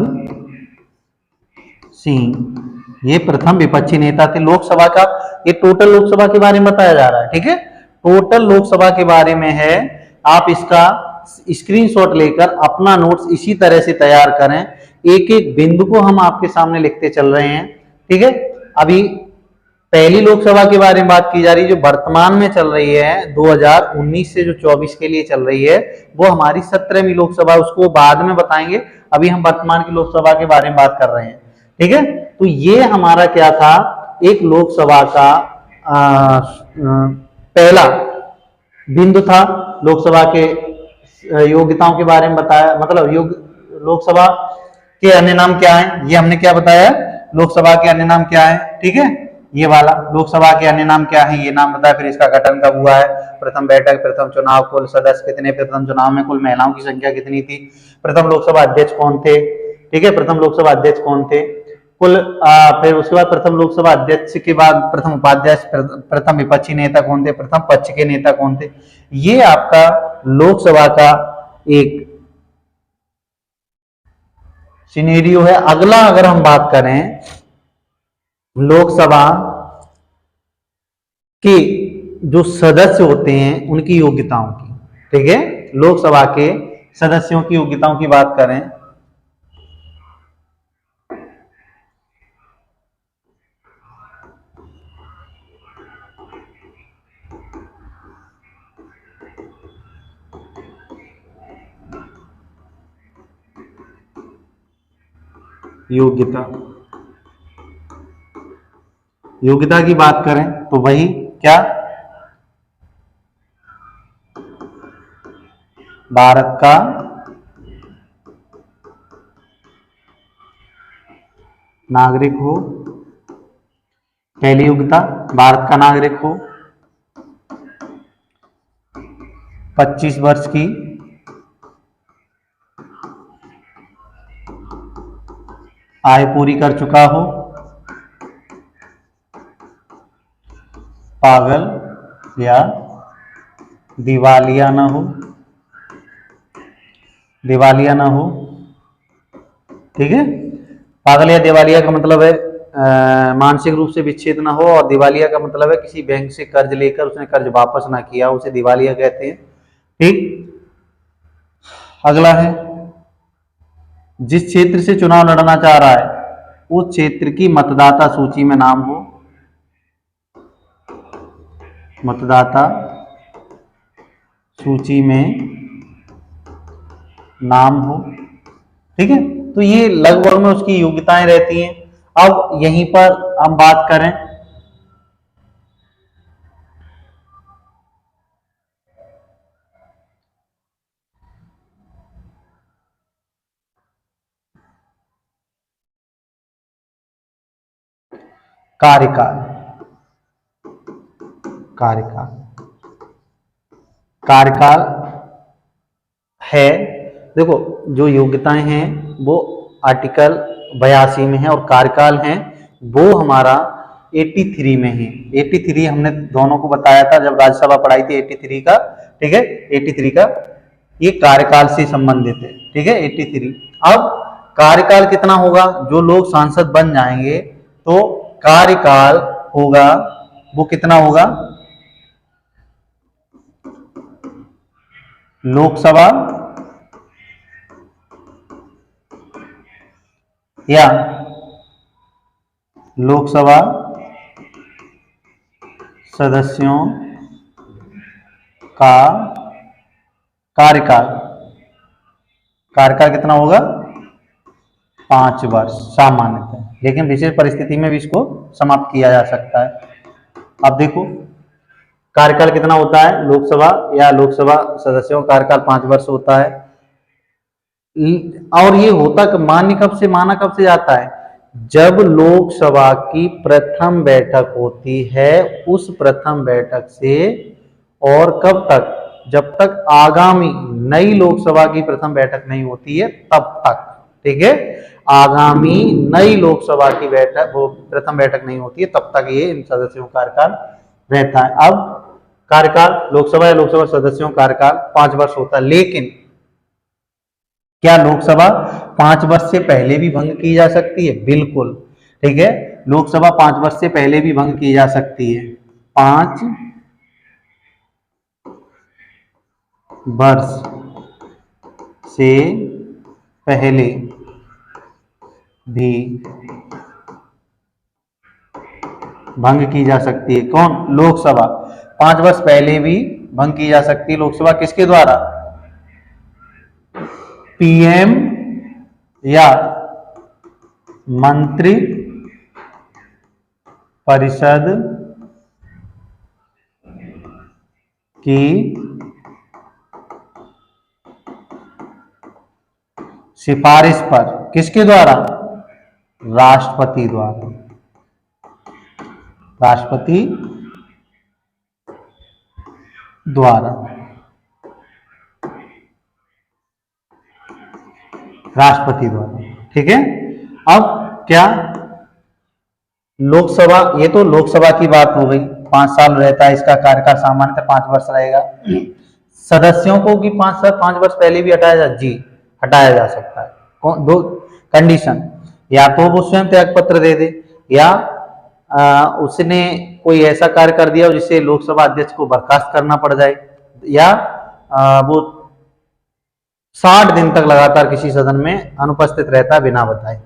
सिंह ये प्रथम विपक्षी नेता थे लोकसभा का। ये टोटल लोकसभा के बारे में बताया जा रहा है, ठीक है, टोटल लोकसभा के बारे में है। आप इसका स्क्रीनशॉट लेकर अपना नोट्स इसी तरह से तैयार करें, एक एक बिंदु को हम आपके सामने लिखते चल रहे हैं, ठीक है। अभी पहली लोकसभा के बारे में बात की जा रही है, जो वर्तमान में चल रही है 2019 से जो 24 के लिए चल रही है, वो हमारी 17वीं लोकसभा, उसको बाद में बताएंगे। अभी हम वर्तमान की लोकसभा के बारे में बात कर रहे हैं, ठीक है। तो ये हमारा क्या था, एक लोकसभा का पहला बिंदु था। लोकसभा के योग्यताओं के बारे में बताया, मतलब लोकसभा के अन्य नाम क्या है, ये हमने क्या बताया, लोकसभा के अन्य नाम क्या है, ठीक है। ये वाला लोकसभा के अन्य नाम क्या है, ये नाम बताया। फिर इसका गठन कब हुआ है, प्रथम बैठक, प्रथम चुनाव, कुल सदस्य कितने, प्रथम चुनाव में कुल महिलाओं की संख्या कितनी थी, प्रथम लोकसभा अध्यक्ष कौन थे, ठीक है, प्रथम लोकसभा अध्यक्ष कौन थे, कुल फिर उसके बाद प्रथम लोकसभा अध्यक्ष के बाद प्रथम उपाध्यक्ष, प्रथम विपक्षी नेता कौन थे, प्रथम पक्ष के नेता कौन थे। ये आपका लोकसभा का एक सिनेरियो है। अगला अगर हम बात करें लोकसभा के जो सदस्य होते हैं उनकी योग्यताओं की, ठीक है, लोकसभा के सदस्यों की योग्यताओं की बात करें, योग्यता की बात करें तो वही क्या, भारत का नागरिक हो, पहली योग्यता भारत का नागरिक हो, 25 वर्ष की आय पूरी कर चुका हो, पागल या दिवालिया ना हो, दिवालिया ना हो, ठीक है। पागल या दिवालिया का मतलब है मानसिक रूप से विच्छेद ना हो, और दिवालिया का मतलब है किसी बैंक से कर्ज लेकर उसने कर्ज वापस ना किया, उसे दिवालिया कहते हैं, ठीक। अगला है जिस क्षेत्र से चुनाव लड़ना चाह रहा है उस क्षेत्र की मतदाता सूची में नाम हो, मतदाता सूची में नाम हो, ठीक है। तो ये लगभग में उसकी योग्यताएं रहती हैं। अब यहीं पर हम बात करें कार्यकाल, कार्यकाल, कार्यकाल है, देखो जो योग्यताएं हैं वो आर्टिकल 82 में है, और कार्यकाल है वो हमारा 83 में है। 83 हमने दोनों को बताया था जब राज्यसभा पढ़ाई थी, 83 का, ठीक है, 83 का ये कार्यकाल से संबंधित है, ठीक है, 83। अब कार्यकाल कितना होगा, जो लोग सांसद बन जाएंगे तो कार्यकाल होगा वो कितना होगा, लोकसभा या लोकसभा सदस्यों का कार्यकाल, कार्यकाल कितना होगा, 5 वर्ष सामान्यतः, लेकिन विशेष परिस्थिति में भी इसको समाप्त किया जा सकता है। अब देखो कार्यकाल कितना होता है, लोकसभा या लोकसभा सदस्यों का कार्यकाल 5 वर्ष होता है। और ये होता मान्य कब से, माना कब से जाता है, जब लोकसभा की प्रथम बैठक होती है, उस प्रथम बैठक से और कब तक, जब तक आगामी नई लोकसभा की प्रथम बैठक नहीं होती है तब तक, ठीक है, आगामी नई लोकसभा की बैठक वो प्रथम बैठक नहीं होती है तब तक ये इन सदस्यों का कार्यकाल रहता है। अब कार्यकाल लोकसभा या लोकसभा सदस्यों का कार्यकाल 5 वर्ष होता है, लेकिन क्या लोकसभा 5 वर्ष से पहले भी भंग की जा सकती है, बिल्कुल। ठीक है। लोकसभा 5 वर्ष से पहले भी भंग की जा सकती है, 5 वर्ष से पहले भी भंग की जा सकती है। कौन? लोकसभा 5 वर्ष पहले भी भंग की जा सकती है लोकसभा, किसके द्वारा? पीएम या मंत्री परिषद की सिफारिश पर। किसके द्वारा? राष्ट्रपति द्वारा। राष्ट्रपति द्वारा। राष्ट्रपति द्वारा, ठीक है। अब क्या लोकसभा, ये तो लोकसभा की बात हो गई, 5 साल रहता है इसका कार्यकाल, सामान्यतः 5 वर्ष रहेगा। सदस्यों को कि 5 वर्ष पहले भी हटाया जा सकता है। दो कंडीशन, या तो वो स्वयं त्याग पत्र दे दे, या उसने कोई ऐसा कार्य कर दिया जिससे लोकसभा अध्यक्ष को बर्खास्त करना पड़ जाए, या वो 60 दिन तक लगातार किसी सदन में अनुपस्थित रहता है बिना बताए।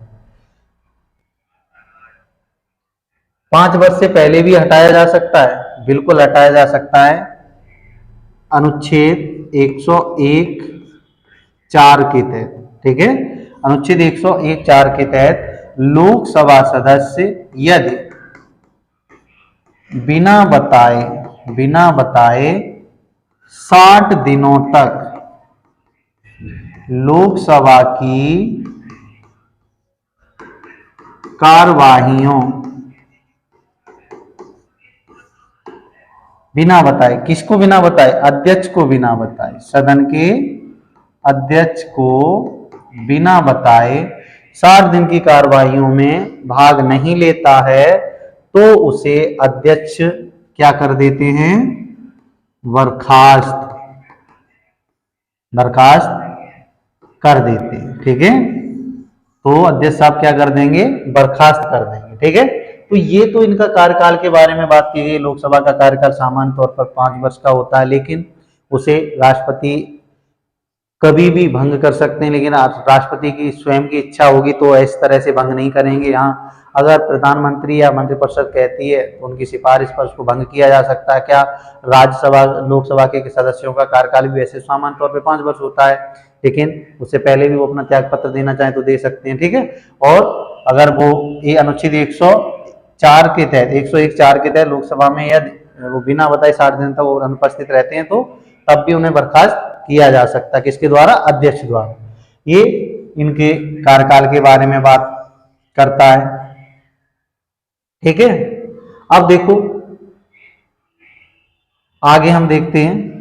5 वर्ष से पहले भी हटाया जा सकता है, बिल्कुल हटाया जा सकता है। अनुच्छेद 101(4) के तहत, ठीक है। अनुच्छेद 101(4) के तहत लोकसभा सदस्य यदि बिना बताए 60 दिनों तक लोकसभा की कार्यवाहियों, बिना बताए, किसको बिना बताए? अध्यक्ष को बिना बताए, सदन के अध्यक्ष को बिना बताए 60 दिन की कार्यवाहियों में भाग नहीं लेता है, तो उसे अध्यक्ष क्या कर देते हैं? बर्खास्त कर देते हैं, ठीक है। तो अध्यक्ष साहब क्या कर देंगे? बर्खास्त कर देंगे, ठीक है। तो ये तो इनका कार्यकाल के बारे में बात की गई। लोकसभा का कार्यकाल सामान्य तौर पर 5 वर्ष का होता है, लेकिन उसे राष्ट्रपति कभी भी भंग कर सकते हैं, लेकिन राष्ट्रपति की स्वयं की इच्छा होगी तो इस तरह से भंग नहीं करेंगे। यहाँ अगर प्रधानमंत्री या मंत्रिपरिषद कहती है तो उनकी सिफारिश पर उसको भंग किया जा सकता है। क्या राज्यसभा लोकसभा के सदस्यों का कार्यकाल भी वैसे सामान्य तौर पे 5 वर्ष होता है, लेकिन उससे पहले भी वो अपना त्याग पत्र देना चाहे तो दे सकते हैं, ठीक है। और अगर वो ये अनुच्छेद 104 के तहत 101(4) के तहत लोकसभा में यदि वो बिना बताए 60 दिन तक वो अनुपस्थित रहते हैं, तो तब भी उन्हें बर्खास्त किया जा सकता है। किसके द्वारा? अध्यक्ष द्वारा। ये इनके कार्यकाल के बारे में बात करता है, ठीक है। अब देखो आगे हम देखते हैं।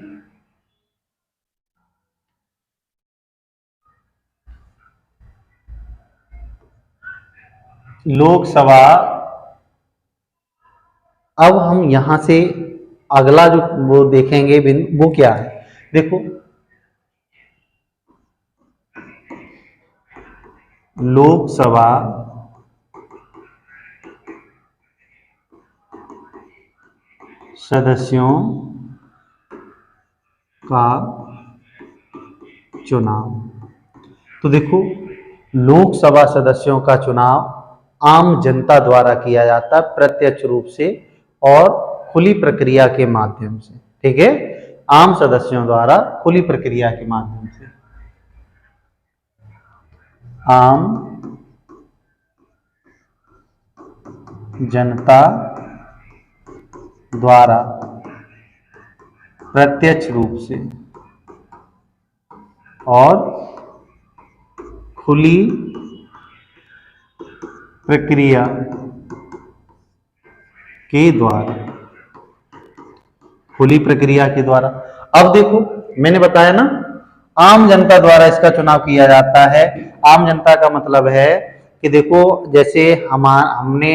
लोकसभा, अब हम यहां से अगला जो वो देखेंगे वो क्या है, देखो लोकसभा सदस्यों का चुनाव। तो देखो लोकसभा सदस्यों का चुनाव आम जनता द्वारा किया जाता है, प्रत्यक्ष रूप से और खुली प्रक्रिया के माध्यम से, ठीक है। आम सदस्यों द्वारा खुली प्रक्रिया के माध्यम से, आम जनता द्वारा प्रत्यक्ष रूप से और खुली प्रक्रिया के द्वारा, खुली प्रक्रिया के द्वारा। अब देखो मैंने बताया ना, आम जनता द्वारा इसका चुनाव किया जाता है। आम जनता का मतलब है कि देखो जैसे हमने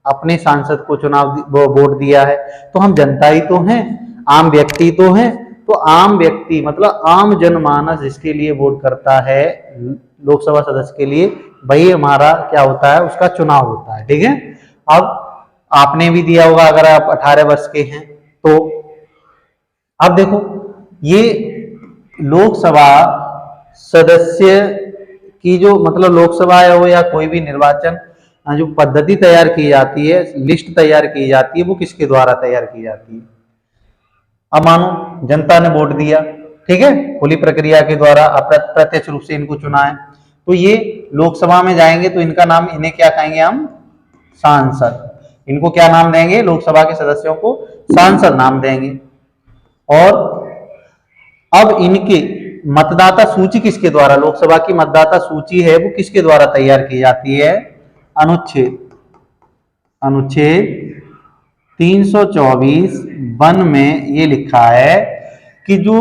अपने सांसद को चुनाव वोट दिया है, तो हम जनता ही तो हैं, आम व्यक्ति तो हैं। तो आम व्यक्ति मतलब आम जनमानस जिसके लिए वोट करता है लोकसभा सदस्य के लिए, वही हमारा क्या होता है, उसका चुनाव होता है। ठीक है, अब आपने भी दिया होगा अगर आप 18 वर्ष के हैं तो। अब देखो, ये लोकसभा सदस्य की जो मतलब लोकसभा हो या कोई भी निर्वाचन जो पद्धति तैयार की जाती है, लिस्ट तैयार की जाती है, वो किसके द्वारा तैयार की जाती है। अब मानो जनता ने वोट दिया, ठीक है, खुली प्रक्रिया के द्वारा अप्रत्यक्ष रूप से इनको चुना है, तो ये लोकसभा में जाएंगे तो इनका नाम, इन्हें क्या कहेंगे हम, सांसद। इनको क्या नाम देंगे, लोकसभा के सदस्यों को सांसद नाम देंगे। और अब इनके मतदाता सूची किसके द्वारा, लोकसभा की मतदाता सूची है वो किसके द्वारा तैयार की जाती है, अनुच्छेद अनुच्छेद 324 वन में ये लिखा है कि जो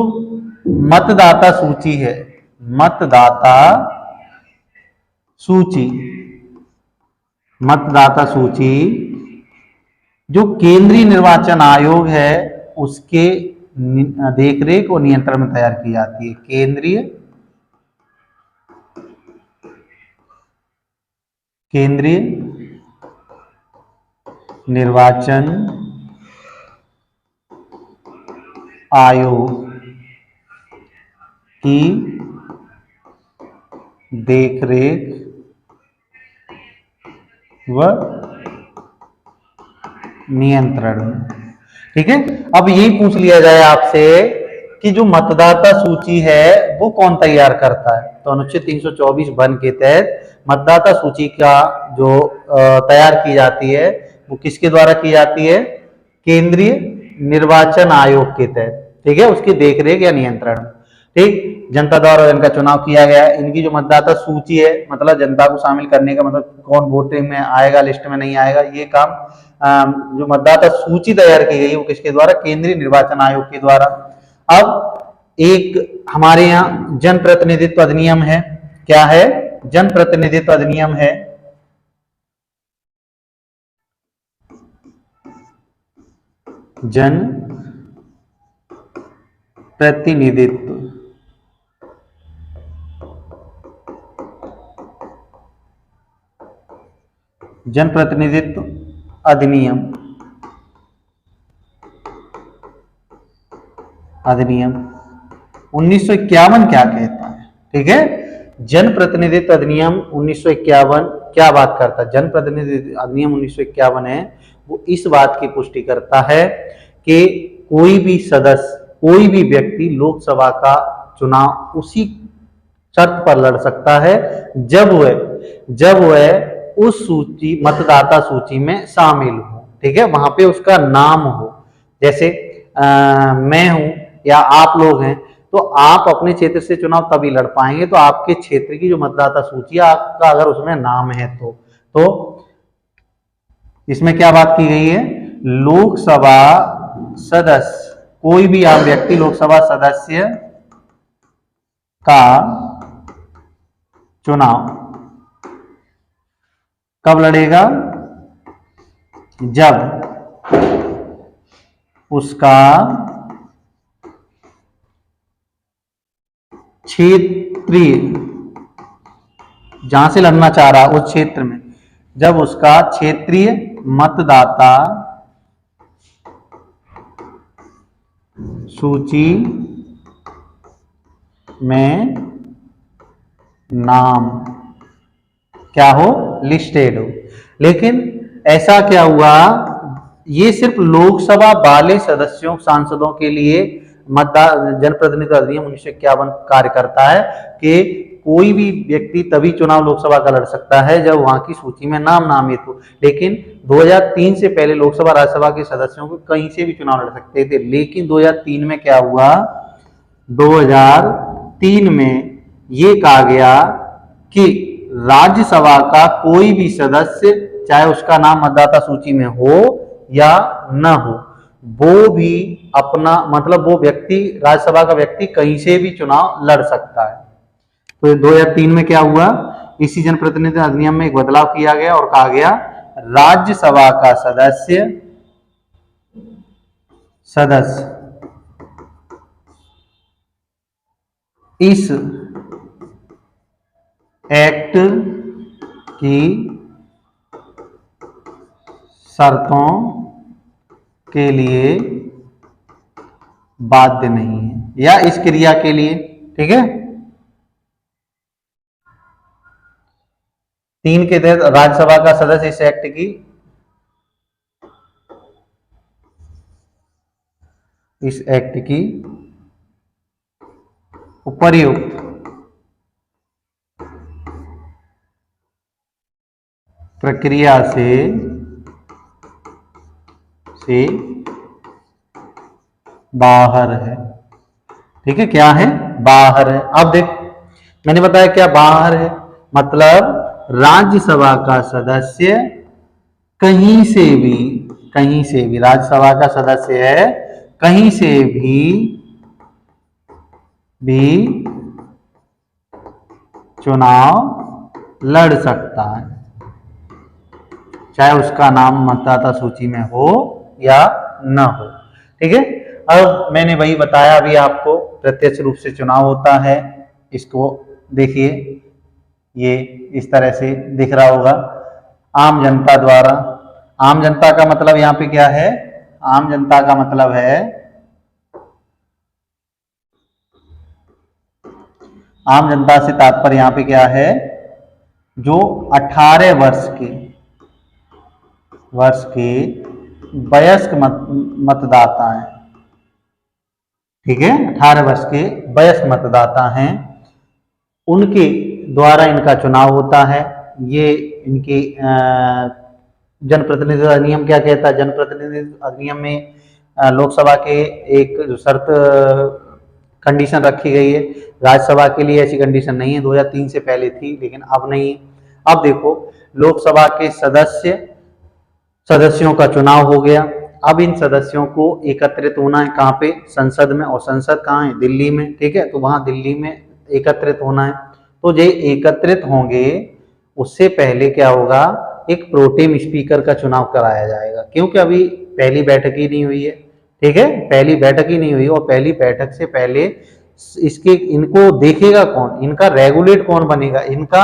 मतदाता सूची है, मतदाता सूची, मतदाता सूची जो केंद्रीय निर्वाचन आयोग है उसके देखरेख और नियंत्रण में तैयार की जाती है। केंद्रीय निर्वाचन आयोग की देखरेख व नियंत्रण में। ठीक है, अब यही पूछ लिया जाए आपसे कि जो मतदाता सूची है वो कौन तैयार करता है, तो अनुच्छेद 324 वन के तहत मतदाता सूची का जो तैयार की जाती है वो किसके द्वारा की जाती है, केंद्रीय निर्वाचन आयोग के तहत। ठीक है, उसकी देखरेख या नियंत्रण। ठीक, जनता द्वारा इनका चुनाव किया गया है। इनकी जो मतदाता सूची है, मतलब जनता को शामिल करने का मतलब कौन वोटिंग में आएगा, लिस्ट में नहीं आएगा, ये काम जो मतदाता सूची तैयार की गई है वो किसके द्वारा, केंद्रीय निर्वाचन आयोग के द्वारा। अब एक हमारे यहाँ जन प्रतिनिधित्व अधिनियम है, क्या है, जन प्रतिनिधित्व अधिनियम है। जन प्रतिनिधित्व जन प्रतिनिधित्व अधिनियम 1951 क्या कहता है। ठीक है, जन प्रतिनिधित्व अधिनियम 1951 क्या बात करता है, जन प्रतिनिधित्व अधिनियम 1951 है वो इस बात की पुष्टि करता है कि कोई भी सदस्य, कोई भी व्यक्ति लोकसभा का चुनाव उसी शर्त पर लड़ सकता है जब वह उस सूची, मतदाता सूची में शामिल हो। ठीक है, वहां पे उसका नाम हो। जैसे मैं हूं या आप लोग हैं, तो आप अपने क्षेत्र से चुनाव तभी लड़ पाएंगे तो आपके क्षेत्र की जो मतदाता सूची है आपका अगर उसमें नाम है तो इसमें क्या बात की गई है, लोकसभा सदस्य, कोई भी आम व्यक्ति लोकसभा सदस्य का चुनाव कब लड़ेगा, जब उसका क्षेत्रीय, जहां से लड़ना चाह रहा उस क्षेत्र में, जब उसका क्षेत्रीय मतदाता सूची में नाम क्या हो, लिस्टेड हो। लेकिन ऐसा क्या हुआ, ये सिर्फ लोकसभा वाले सदस्यों, सांसदों के लिए मतदान जनप्रतिनिधित्व अधिनियम 1951 कार्य करता है कि कोई भी व्यक्ति तभी चुनाव लोकसभा का लड़ सकता है जब वहां की सूची में नाम नामित हो। लेकिन 2003 से पहले लोकसभा राज्यसभा के सदस्यों को कहीं से भी चुनाव लड़ सकते थे। लेकिन 2003 में क्या हुआ, 2003 में ये कहा गया कि राज्यसभा का कोई भी सदस्य, चाहे उसका नाम मतदाता सूची में हो या न हो, वो भी अपना मतलब वो व्यक्ति, राज्यसभा का व्यक्ति कहीं से भी चुनाव लड़ सकता है। तो 2003 में क्या हुआ, इसी जनप्रतिनिधित्व अधिनियम में एक बदलाव किया गया और कहा गया राज्यसभा का सदस्य इस एक्ट की शर्तों के लिए बाध्य नहीं है, या इस क्रिया के लिए, ठीक है। 3 के तहत राज्यसभा का सदस्य इस एक्ट की उपर्युक्त प्रक्रिया से बाहर है, ठीक है। क्या है? बाहर है। अब देख, मैंने बताया क्या बाहर है, मतलब राज्यसभा का सदस्य कहीं से भी राज्यसभा का सदस्य है, कहीं से भी चुनाव लड़ सकता है, चाहे उसका नाम मतदाता सूची में हो या न हो, ठीक है। अब मैंने वही बताया अभी आपको, प्रत्यक्ष रूप से चुनाव होता है। इसको देखिए, ये इस तरह से दिख रहा होगा, आम जनता द्वारा। आम जनता का मतलब यहाँ पे क्या है? आम जनता का मतलब है, आम जनता से तात्पर्य यहाँ पे क्या है? जो 18 वर्ष के वयस्क मतदाता हैं, ठीक है। 18 वर्ष के वयस्क मतदाता हैं, उनके द्वारा इनका चुनाव होता है। ये इनके जनप्रतिनिधि अधिनियम क्या कहता है? जनप्रतिनिधि अधिनियम में लोकसभा के एक शर्त कंडीशन रखी गई है। राज्यसभा के लिए ऐसी कंडीशन नहीं है, 2003 से पहले थी, लेकिन अब नहीं है। अब देखो, लोकसभा के सदस्यों का चुनाव हो गया। अब इन सदस्यों को एकत्रित होना है, कहाँ पे? संसद में। और संसद कहाँ है? दिल्ली में, ठीक है। तो वहां दिल्ली में एकत्रित होना है। तो जो एकत्रित होंगे, उससे पहले क्या होगा? एक प्रोटेम स्पीकर का चुनाव कराया जाएगा, क्योंकि अभी पहली बैठक ही नहीं हुई है, ठीक है। पहली बैठक ही नहीं हुई, और पहली बैठक से पहले इनको देखेगा कौन? इनका रेगुलेट कौन बनेगा? इनका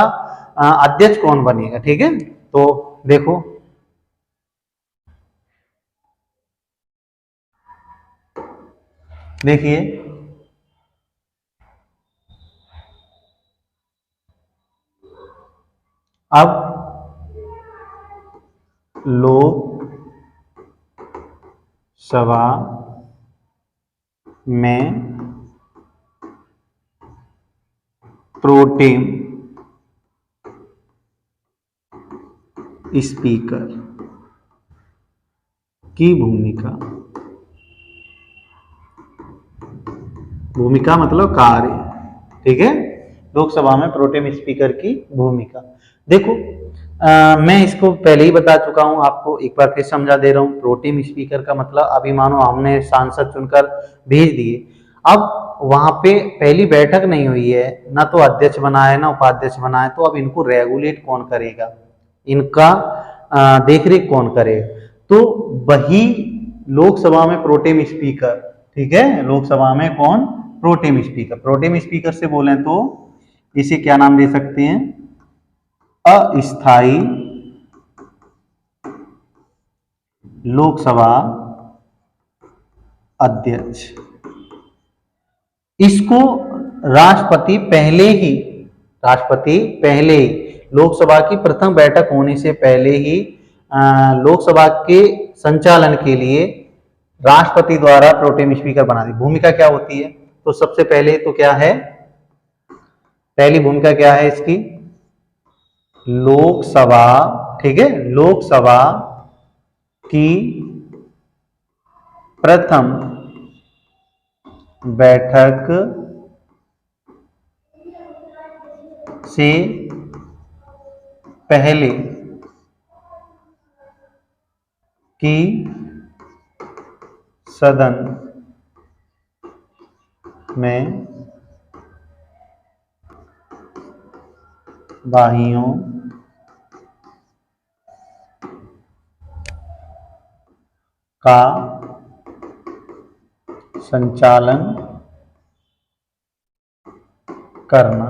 अध्यक्ष कौन बनेगा, ठीक है। तो देखो, देखिए, अब लोकसभा में प्रोटेम स्पीकर की भूमिका मतलब कार्य, ठीक है। लोकसभा में प्रोटेम स्पीकर की भूमिका। देखो, मैं इसको पहले ही बता चुका हूं आपको, एक बार फिर समझा दे रहा हूं। प्रोटेम स्पीकर का मतलब, अभी मानो हमने सांसद चुनकर भेज दिए, अब वहां पे पहली बैठक नहीं हुई है, ना तो अध्यक्ष बना है ना उपाध्यक्ष बना है, तो अब इनको रेगुलेट कौन करेगा? इनका देखरेख कौन करेगा? तो वही लोकसभा में प्रोटेम स्पीकर, ठीक है। लोकसभा में कौन? Pro tem speaker. प्रोटेम स्पीकर से बोलें तो इसे क्या नाम दे सकते हैं? अस्थाई लोकसभा अध्यक्ष। इसको राष्ट्रपति पहले ही लोकसभा की प्रथम बैठक होने से पहले ही लोकसभा के संचालन के लिए राष्ट्रपति द्वारा प्रोटेम स्पीकर बना दी। भूमिका क्या होती है? तो सबसे पहले तो क्या है? पहली भूमिका क्या है इसकी? लोकसभा, ठीक है, लोकसभा की प्रथम बैठक से पहले की सदन में बाहियों का संचालन करना।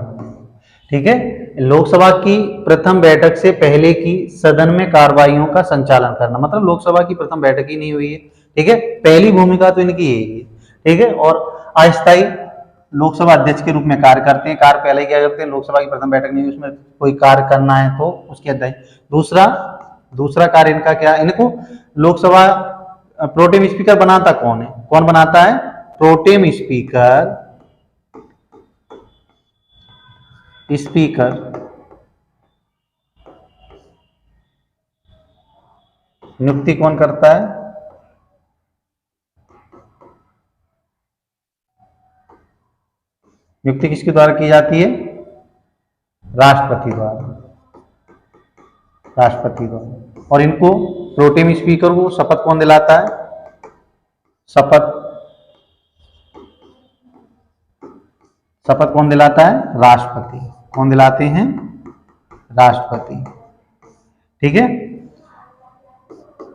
ठीक है। लोकसभा की प्रथम बैठक से पहले की सदन में कार्रवाइयों का संचालन करना, मतलब लोकसभा की प्रथम बैठक ही नहीं हुई है, ठीक है, पहली भूमिका तो इनकी यही है, ठीक है। और अस्थायी लोकसभा अध्यक्ष के रूप में कार्य करते हैं। कार्य पहले क्या करते हैं, लोकसभा की प्रथम बैठक नहीं, उसमें कोई कार्य करना है तो उसके अध्यक्ष। दूसरा कार्य इनका क्या, इनको लोकसभा प्रोटेम स्पीकर बनाता कौन है, कौन बनाता है, प्रोटेम स्पीकर नियुक्ति कौन करता है, नियुक्ति किसके द्वारा की जाती है, राष्ट्रपति द्वारा। और इनको प्रोटेम स्पीकर को शपथ कौन दिलाता है, शपथ कौन दिलाता है, राष्ट्रपति। कौन दिलाते हैं, राष्ट्रपति, ठीक है।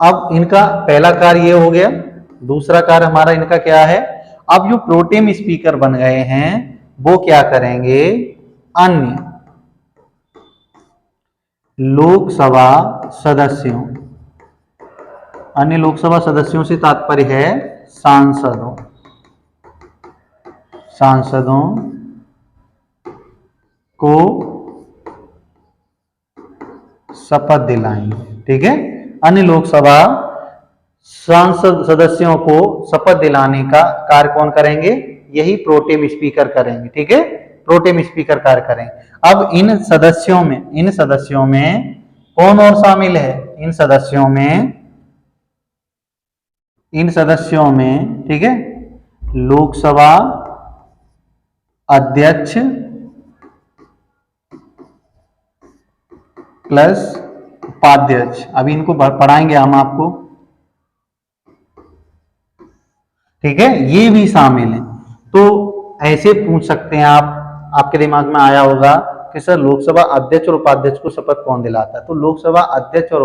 अब इनका पहला कार्य ये हो गया। दूसरा कार्य हमारा इनका क्या है, अब जो प्रोटेम स्पीकर बन गए हैं वो क्या करेंगे, अन्य लोकसभा सदस्यों से तात्पर्य है सांसदों को शपथ दिलाएंगे, ठीक है। अन्य लोकसभा सांसद सदस्यों को शपथ दिलाने का कार्य कौन करेंगे, यही प्रोटेम स्पीकर करेंगे, ठीक है, प्रोटेम स्पीकर कार्य करेंगे। अब इन सदस्यों में कौन और शामिल है, इन सदस्यों में, ठीक है, लोकसभा अध्यक्ष प्लस उपाध्यक्ष। अभी इनको पढ़ाएंगे हम आपको, ठीक है, ये भी शामिल है। तो ऐसे पूछ सकते हैं आप, आपके दिमाग में आया होगा कि सर लोकसभा अध्यक्ष और उपाध्यक्ष को शपथ कौन दिलाता है, तो लोकसभा अध्यक्ष और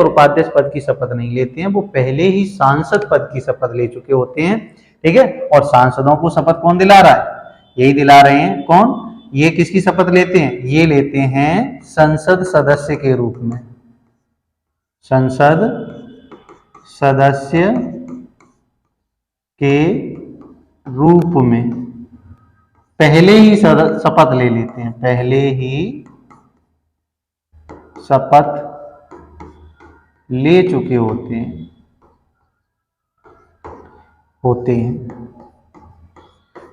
उपाध्यक्ष पद की शपथ नहीं लेते हैं, वो पहले ही सांसद पद की शपथ ले चुके होते हैं, ठीक है। और सांसदों को शपथ कौन दिला रहा है, यही दिला रहे हैं, कौन, ये किसकी शपथ लेते हैं, ये लेते हैं संसद सदस्य के रूप में, संसद सदस्य के रूप में पहले ही शपथ ले लेते हैं, पहले ही शपथ ले चुके होते हैं,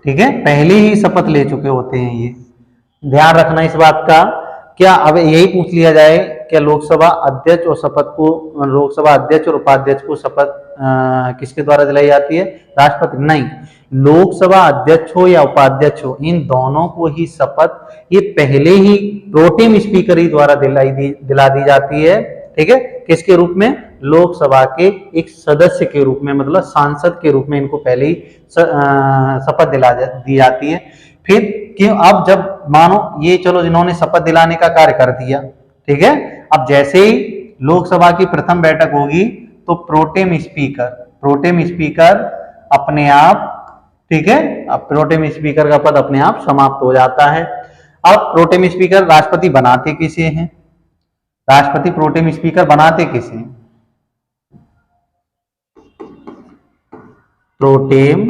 ठीक है, पहले ही शपथ ले चुके होते हैं। ये ध्यान रखना इस बात का। क्या अब यही पूछ लिया जाए क्या लोकसभा अध्यक्ष और उपाध्यक्ष को शपथ किसके द्वारा दिलाई जाती है, राष्ट्रपति, नहीं, लोकसभा अध्यक्ष हो या उपाध्यक्ष हो, इन दोनों को ही शपथ ये पहले ही प्रोटेम स्पीकर ही द्वारा दिला दी जाती है, ठीक है, किसके रूप में, लोकसभा के एक सदस्य के रूप में, मतलब सांसद के रूप में इनको पहले ही शपथ दी जाती है। फिर क्यों, अब जब मानो ये चलो जिन्होंने शपथ दिलाने का कार्य कर दिया, ठीक है, अब जैसे ही लोकसभा की प्रथम बैठक होगी तो प्रोटेम स्पीकर अपने आप, ठीक है, अब प्रोटेम स्पीकर का पद अपने आप समाप्त हो जाता है। अब प्रोटेम स्पीकर राष्ट्रपति बनाते किसे हैं, राष्ट्रपति प्रोटेम स्पीकर बनाते किसे हैं, प्रोटेम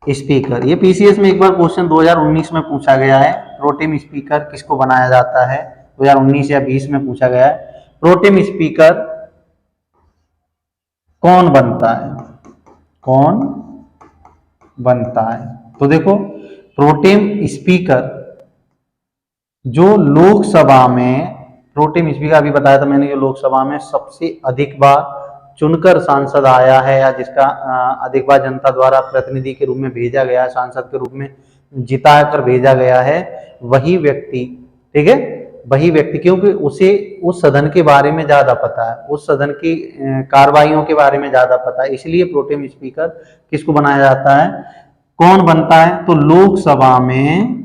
स्पीकर। ये पीसीएस में एक बार क्वेश्चन 2019 में पूछा गया है, प्रोटेम स्पीकर किसको बनाया जाता है, 2019 या 20 में पूछा गया है, प्रोटेम स्पीकर कौन बनता है। तो देखो प्रोटेम स्पीकर जो लोकसभा में, प्रोटेम स्पीकर अभी बताया था मैंने, जो लोकसभा में सबसे अधिक बार चुनकर सांसद आया है या जिसका अधिक बार जनता द्वारा प्रतिनिधि के रूप में भेजा गया है, सांसद के रूप में जिता कर भेजा गया है, वही व्यक्ति, ठीक है, वही व्यक्ति, क्योंकि उसे उस सदन के बारे में ज्यादा पता है, उस सदन की कार्रवाइयों के बारे में ज्यादा पता है, इसलिए प्रोटेम स्पीकर किसको बनाया जाता है, कौन बनता है, तो लोकसभा में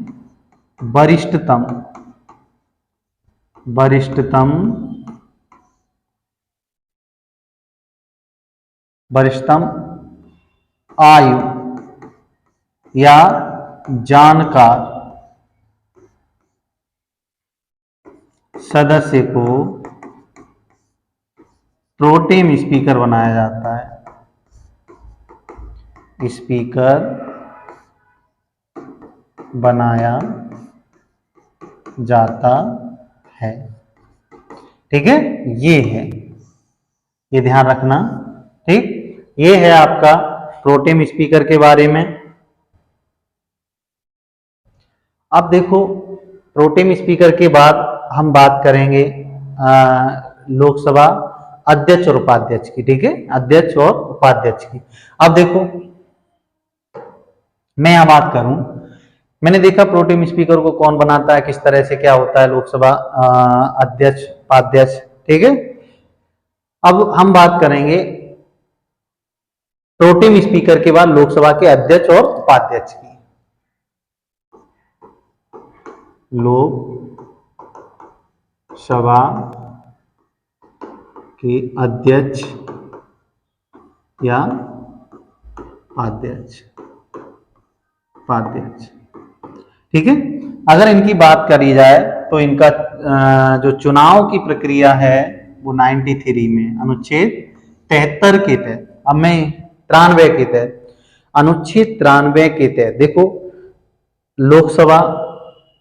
वरिष्ठतम आयु या जानकार सदस्य को प्रोटेम स्पीकर बनाया जाता है। स्पीकर बनाया जाता है। ठीक है, ये है, ये ध्यान रखना। ठीक, ये है आपका प्रोटेम स्पीकर के बारे में। अब देखो, प्रोटेम स्पीकर के बाद हम बात करेंगे लोकसभा अध्यक्ष और उपाध्यक्ष की। ठीक है, अध्यक्ष और उपाध्यक्ष की। अब देखो, मैं यहां बात करूं, मैंने देखा प्रोटेम स्पीकर को कौन बनाता है, किस तरह से क्या होता है लोकसभा अध्यक्ष उपाध्यक्ष। ठीक है, अब हम बात करेंगे प्रोटेम स्पीकर के बाद लोकसभा के अध्यक्ष और उपाध्यक्ष की। लोकसभा के अध्यक्ष या उपाध्यक्ष। ठीक है, अगर इनकी बात करी जाए तो इनका जो चुनाव की प्रक्रिया है वो 93 में अनुच्छेद 73 के तहत, अब मैं 93 के तहत, अनुच्छेद 93 के तहत देखो, लोकसभा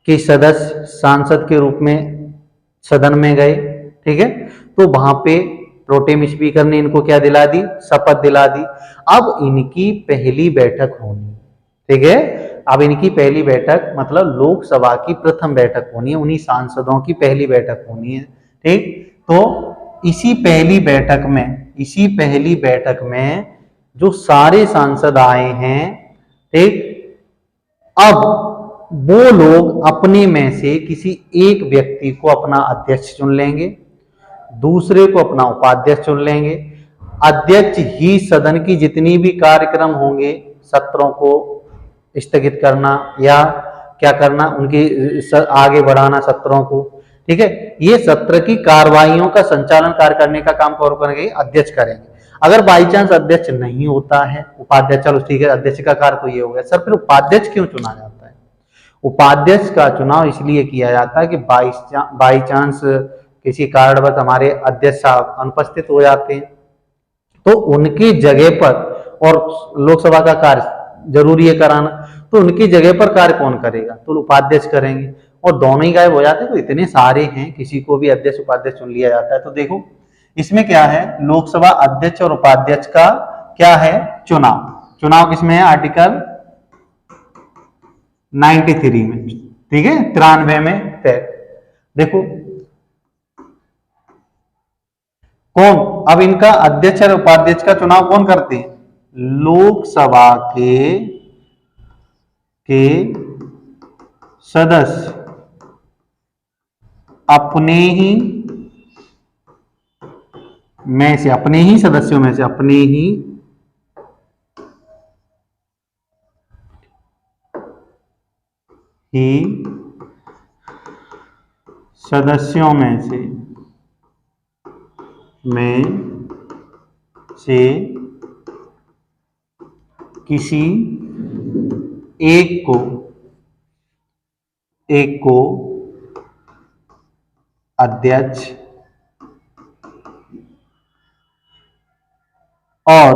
के सदस्य सांसद के रूप में सदन में गए। ठीक है, तो वहां पे प्रोटेम स्पीकर ने इनको क्या दिला दी, शपथ दिला दी। अब इनकी पहली बैठक होनी। ठीक है, अब इनकी पहली बैठक मतलब लोकसभा की प्रथम बैठक होनी है, उन्हीं सांसदों की पहली बैठक होनी है। ठीक, तो इसी पहली बैठक में जो सारे सांसद आए हैं, ठीक, अब वो लोग अपने में से किसी एक व्यक्ति को अपना अध्यक्ष चुन लेंगे, दूसरे को अपना उपाध्यक्ष चुन लेंगे। अध्यक्ष ही सदन की जितनी भी कार्यक्रम होंगे, सत्रों को स्थगित करना या क्या करना, उनकी आगे बढ़ाना सत्रों को। ठीक है, ये सत्र की कार्रवाइयों का संचालन कार्य करने का काम कौन करेंगे, अध्यक्ष करेंगे। अगर बाई चांस अध्यक्ष नहीं होता है, उपाध्यक्ष, चलो ठीक है, अध्यक्ष का कार्य तो ये हो गया। सर फिर उपाध्यक्ष क्यों चुना जाता है? उपाध्यक्ष का चुनाव इसलिए किया जाता है कि बाई चांस किसी कारणवश हमारे अध्यक्ष साहब अनुपस्थित हो जाते हैं, तो उनकी जगह पर, और लोकसभा का कार्य जरूरी है कराना, तो उनकी जगह पर कार्य कौन करेगा, तो उपाध्यक्ष करेंगे। और दोनों ही गायब हो जाते हैं, तो इतने सारे हैं, किसी को भी अध्यक्ष उपाध्यक्ष चुन लिया जाता है। तो देखो इसमें क्या है, लोकसभा अध्यक्ष और उपाध्यक्ष का क्या है, चुनाव किसमें है, आर्टिकल 93 में। ठीक है, 93 में तय। देखो कौन, अब इनका अध्यक्ष और उपाध्यक्ष का चुनाव कौन करते हैं, लोकसभा के सदस्य अपने ही सदस्यों में से अपने ही सदस्यों में से किसी एक को अध्यक्ष और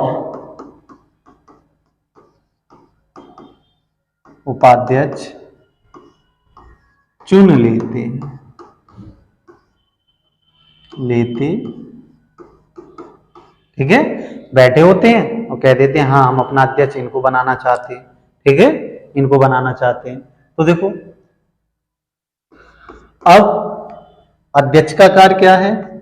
उपाध्यक्ष चुन लेते। ठीक है, बैठे होते हैं और कह देते हैं हाँ हम अपना अध्यक्ष इनको बनाना चाहते हैं। ठीक है, इनको बनाना चाहते हैं। तो देखो अब अध्यक्ष का कार्य क्या है,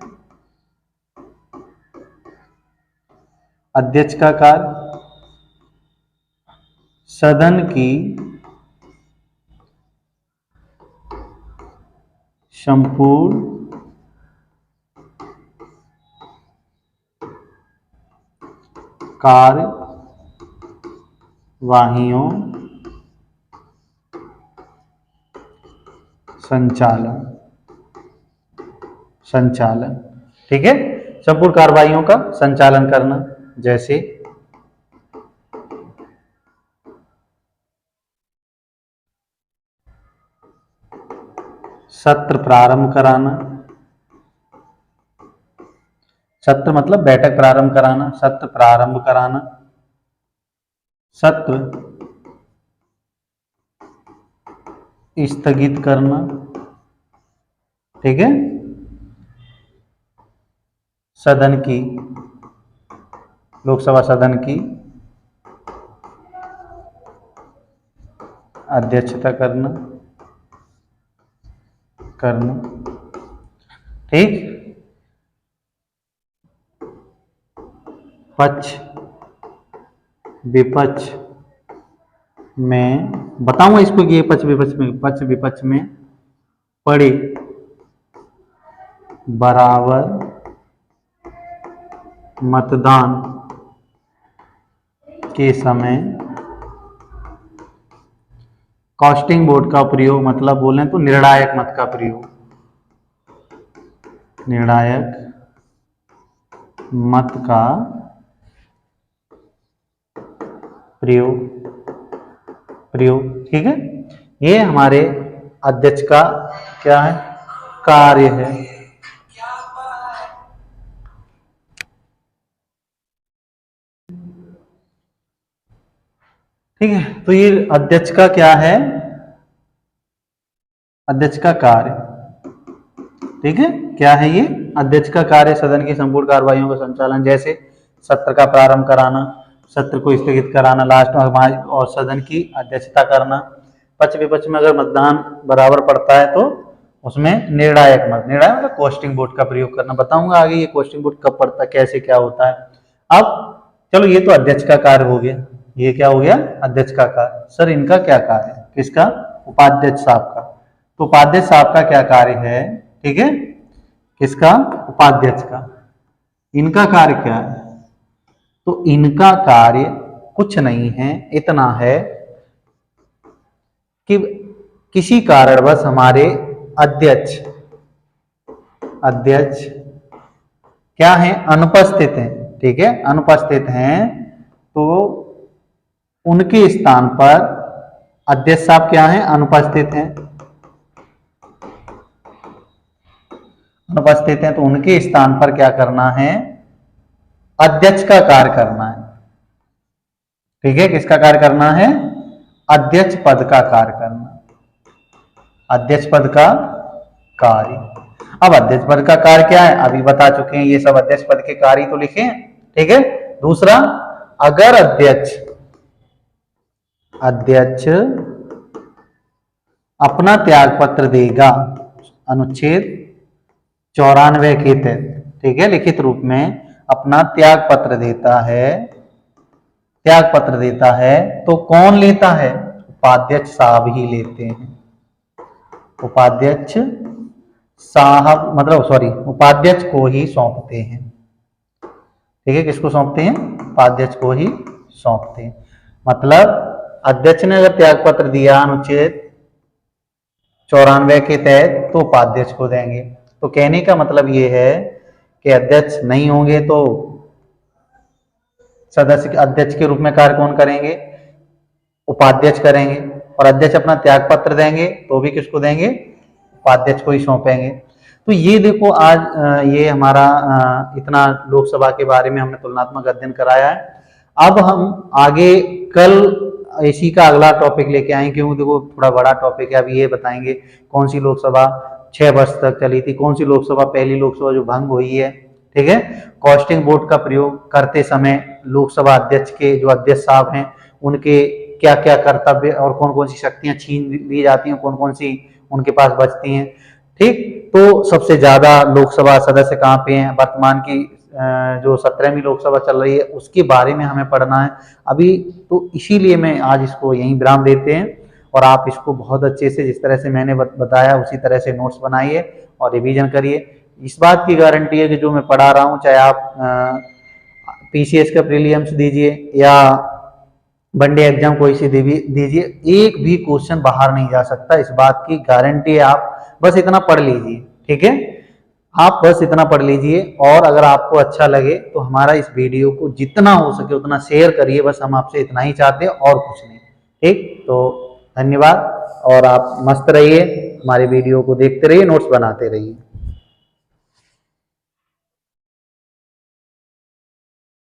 अध्यक्ष का कार्य सदन की संपूर्ण कार्यवाहियों संचालन। ठीक है, संपूर्ण कार्रवाइयों का संचालन करना, जैसे सत्र प्रारंभ कराना, सत्र मतलब बैठक प्रारंभ कराना, सत्र प्रारंभ कराना, सत्र स्थगित करना, ठीक है। सदन की, लोकसभा सदन की अध्यक्षता करना, ठीक। पक्ष विपक्ष में बताऊंगा इसको कि ये पक्ष विपक्ष में पड़े बराबर मतदान के समय कास्टिंग वोट का प्रयोग, मतलब बोलें तो निर्णायक मत का प्रयोग, निर्णायक मत का प्रयोग, ठीक है। ये हमारे अध्यक्ष का क्या है, कार्य है। ठीक है, तो ये अध्यक्ष का क्या है, अध्यक्ष का कार्य, ठीक है। क्या है ये, अध्यक्ष का कार्य सदन की संपूर्ण कार्रवाइयों का संचालन, जैसे सत्र का प्रारंभ कराना, सत्र को स्थगित कराना, लास्ट में और सदन की अध्यक्षता करना। पक्ष विपक्ष में अगर मतदान बराबर पड़ता है तो उसमें निर्णायक मतलब कास्टिंग वोट का प्रयोग करना। बताऊंगा आगे ये कास्टिंग वोट कब पड़ता है, कैसे क्या होता है। अब चलो ये तो अध्यक्ष का कार्य हो गया, ये क्या हो गया, अध्यक्ष का कार्य। सर इनका क्या कार्य है, किसका, उपाध्यक्ष साहब का। तो उपाध्यक्ष साहब का क्या कार्य है, ठीक है, किसका, उपाध्यक्ष का। इनका कार्य क्या है, तो इनका कार्य कुछ नहीं है, इतना है कि किसी कारणवश हमारे अध्यक्ष क्या है, अनुपस्थित हैं, ठीक है, अनुपस्थित हैं, तो उनके स्थान पर अध्यक्ष साहब क्या है, अनुपस्थित हैं, तो उनके स्थान पर क्या करना है, अध्यक्ष का कार्य करना है, ठीक है। किसका कार्य करना है, अध्यक्ष पद का कार्य करना, अध्यक्ष पद का कार्य। अब अध्यक्ष पद का कार्य क्या है, अभी बता चुके हैं, ये सब अध्यक्ष पद के कार्य तो लिखे, ठीक है। दूसरा, अगर अध्यक्ष अपना त्याग पत्र देगा, अनुच्छेद 94 के तहत, ठीक है, लिखित रूप में अपना त्याग पत्र देता है, तो कौन लेता है, उपाध्यक्ष साहब ही लेते हैं। उपाध्यक्ष साहब उपाध्यक्ष को ही सौंपते हैं, ठीक है। किसको सौंपते हैं, उपाध्यक्ष को ही सौंपते हैं। मतलब अध्यक्ष ने अगर त्याग पत्र दिया अनुच्छेद 94 के तहत तो उपाध्यक्ष को देंगे। तो कहने का मतलब ये है कि अध्यक्ष नहीं होंगे तो सदस्य अध्यक्ष के रूप में कार्य कौन करेंगे, उपाध्यक्ष करेंगे, और अध्यक्ष अपना त्याग पत्र देंगे तो भी किसको देंगे, उपाध्यक्ष को ही सौंपेंगे। तो ये देखो आज ये हमारा इतना लोकसभा के बारे में हमने तुलनात्मक अध्ययन कराया है। अब हम आगे कल इसी का अगला टॉपिक लेके आएंगे, क्योंकि देखो थोड़ा बड़ा टॉपिक है। अभी ये बताएंगे कौन सी लोकसभा 6 वर्ष तक चली थी, कौन सी लोकसभा पहली लोकसभा जो भंग हुई है, ठीक है। कास्टिंग वोट का प्रयोग करते समय लोकसभा अध्यक्ष के जो अध्यक्ष साहब हैं उनके क्या क्या कर्तव्य और कौन कौन सी शक्तियां छीन ली जाती हैं, कौन कौन सी उनके पास बचती हैं, ठीक। तो सबसे ज्यादा लोकसभा सदस्य कहाँ पे हैं, वर्तमान की जो 17वीं लोकसभा चल रही है उसके बारे में हमें पढ़ना है अभी। तो इसीलिए मैं आज इसको यहीं विराम देते हैं, और आप इसको बहुत अच्छे से जिस तरह से मैंने बताया उसी तरह से नोट्स बनाइए और रिवीजन करिए। इस बात की गारंटी है कि जो मैं पढ़ा रहा हूँ, चाहे आप पीसीएस का प्रीलिम्स दीजिए या वनडे एग्जाम कोई सी दीजिए, एक भी क्वेश्चन बाहर नहीं जा सकता, इस बात की गारंटी है। आप बस इतना पढ़ लीजिए, ठीक है, आप बस इतना पढ़ लीजिए। और अगर आपको अच्छा लगे तो हमारा इस वीडियो को जितना हो सके उतना शेयर करिए, बस हम आपसे इतना ही चाहते हैं और कुछ नहीं, ठीक। तो धन्यवाद और आप मस्त रहिए, हमारे वीडियो को देखते रहिए, नोट्स बनाते रहिए।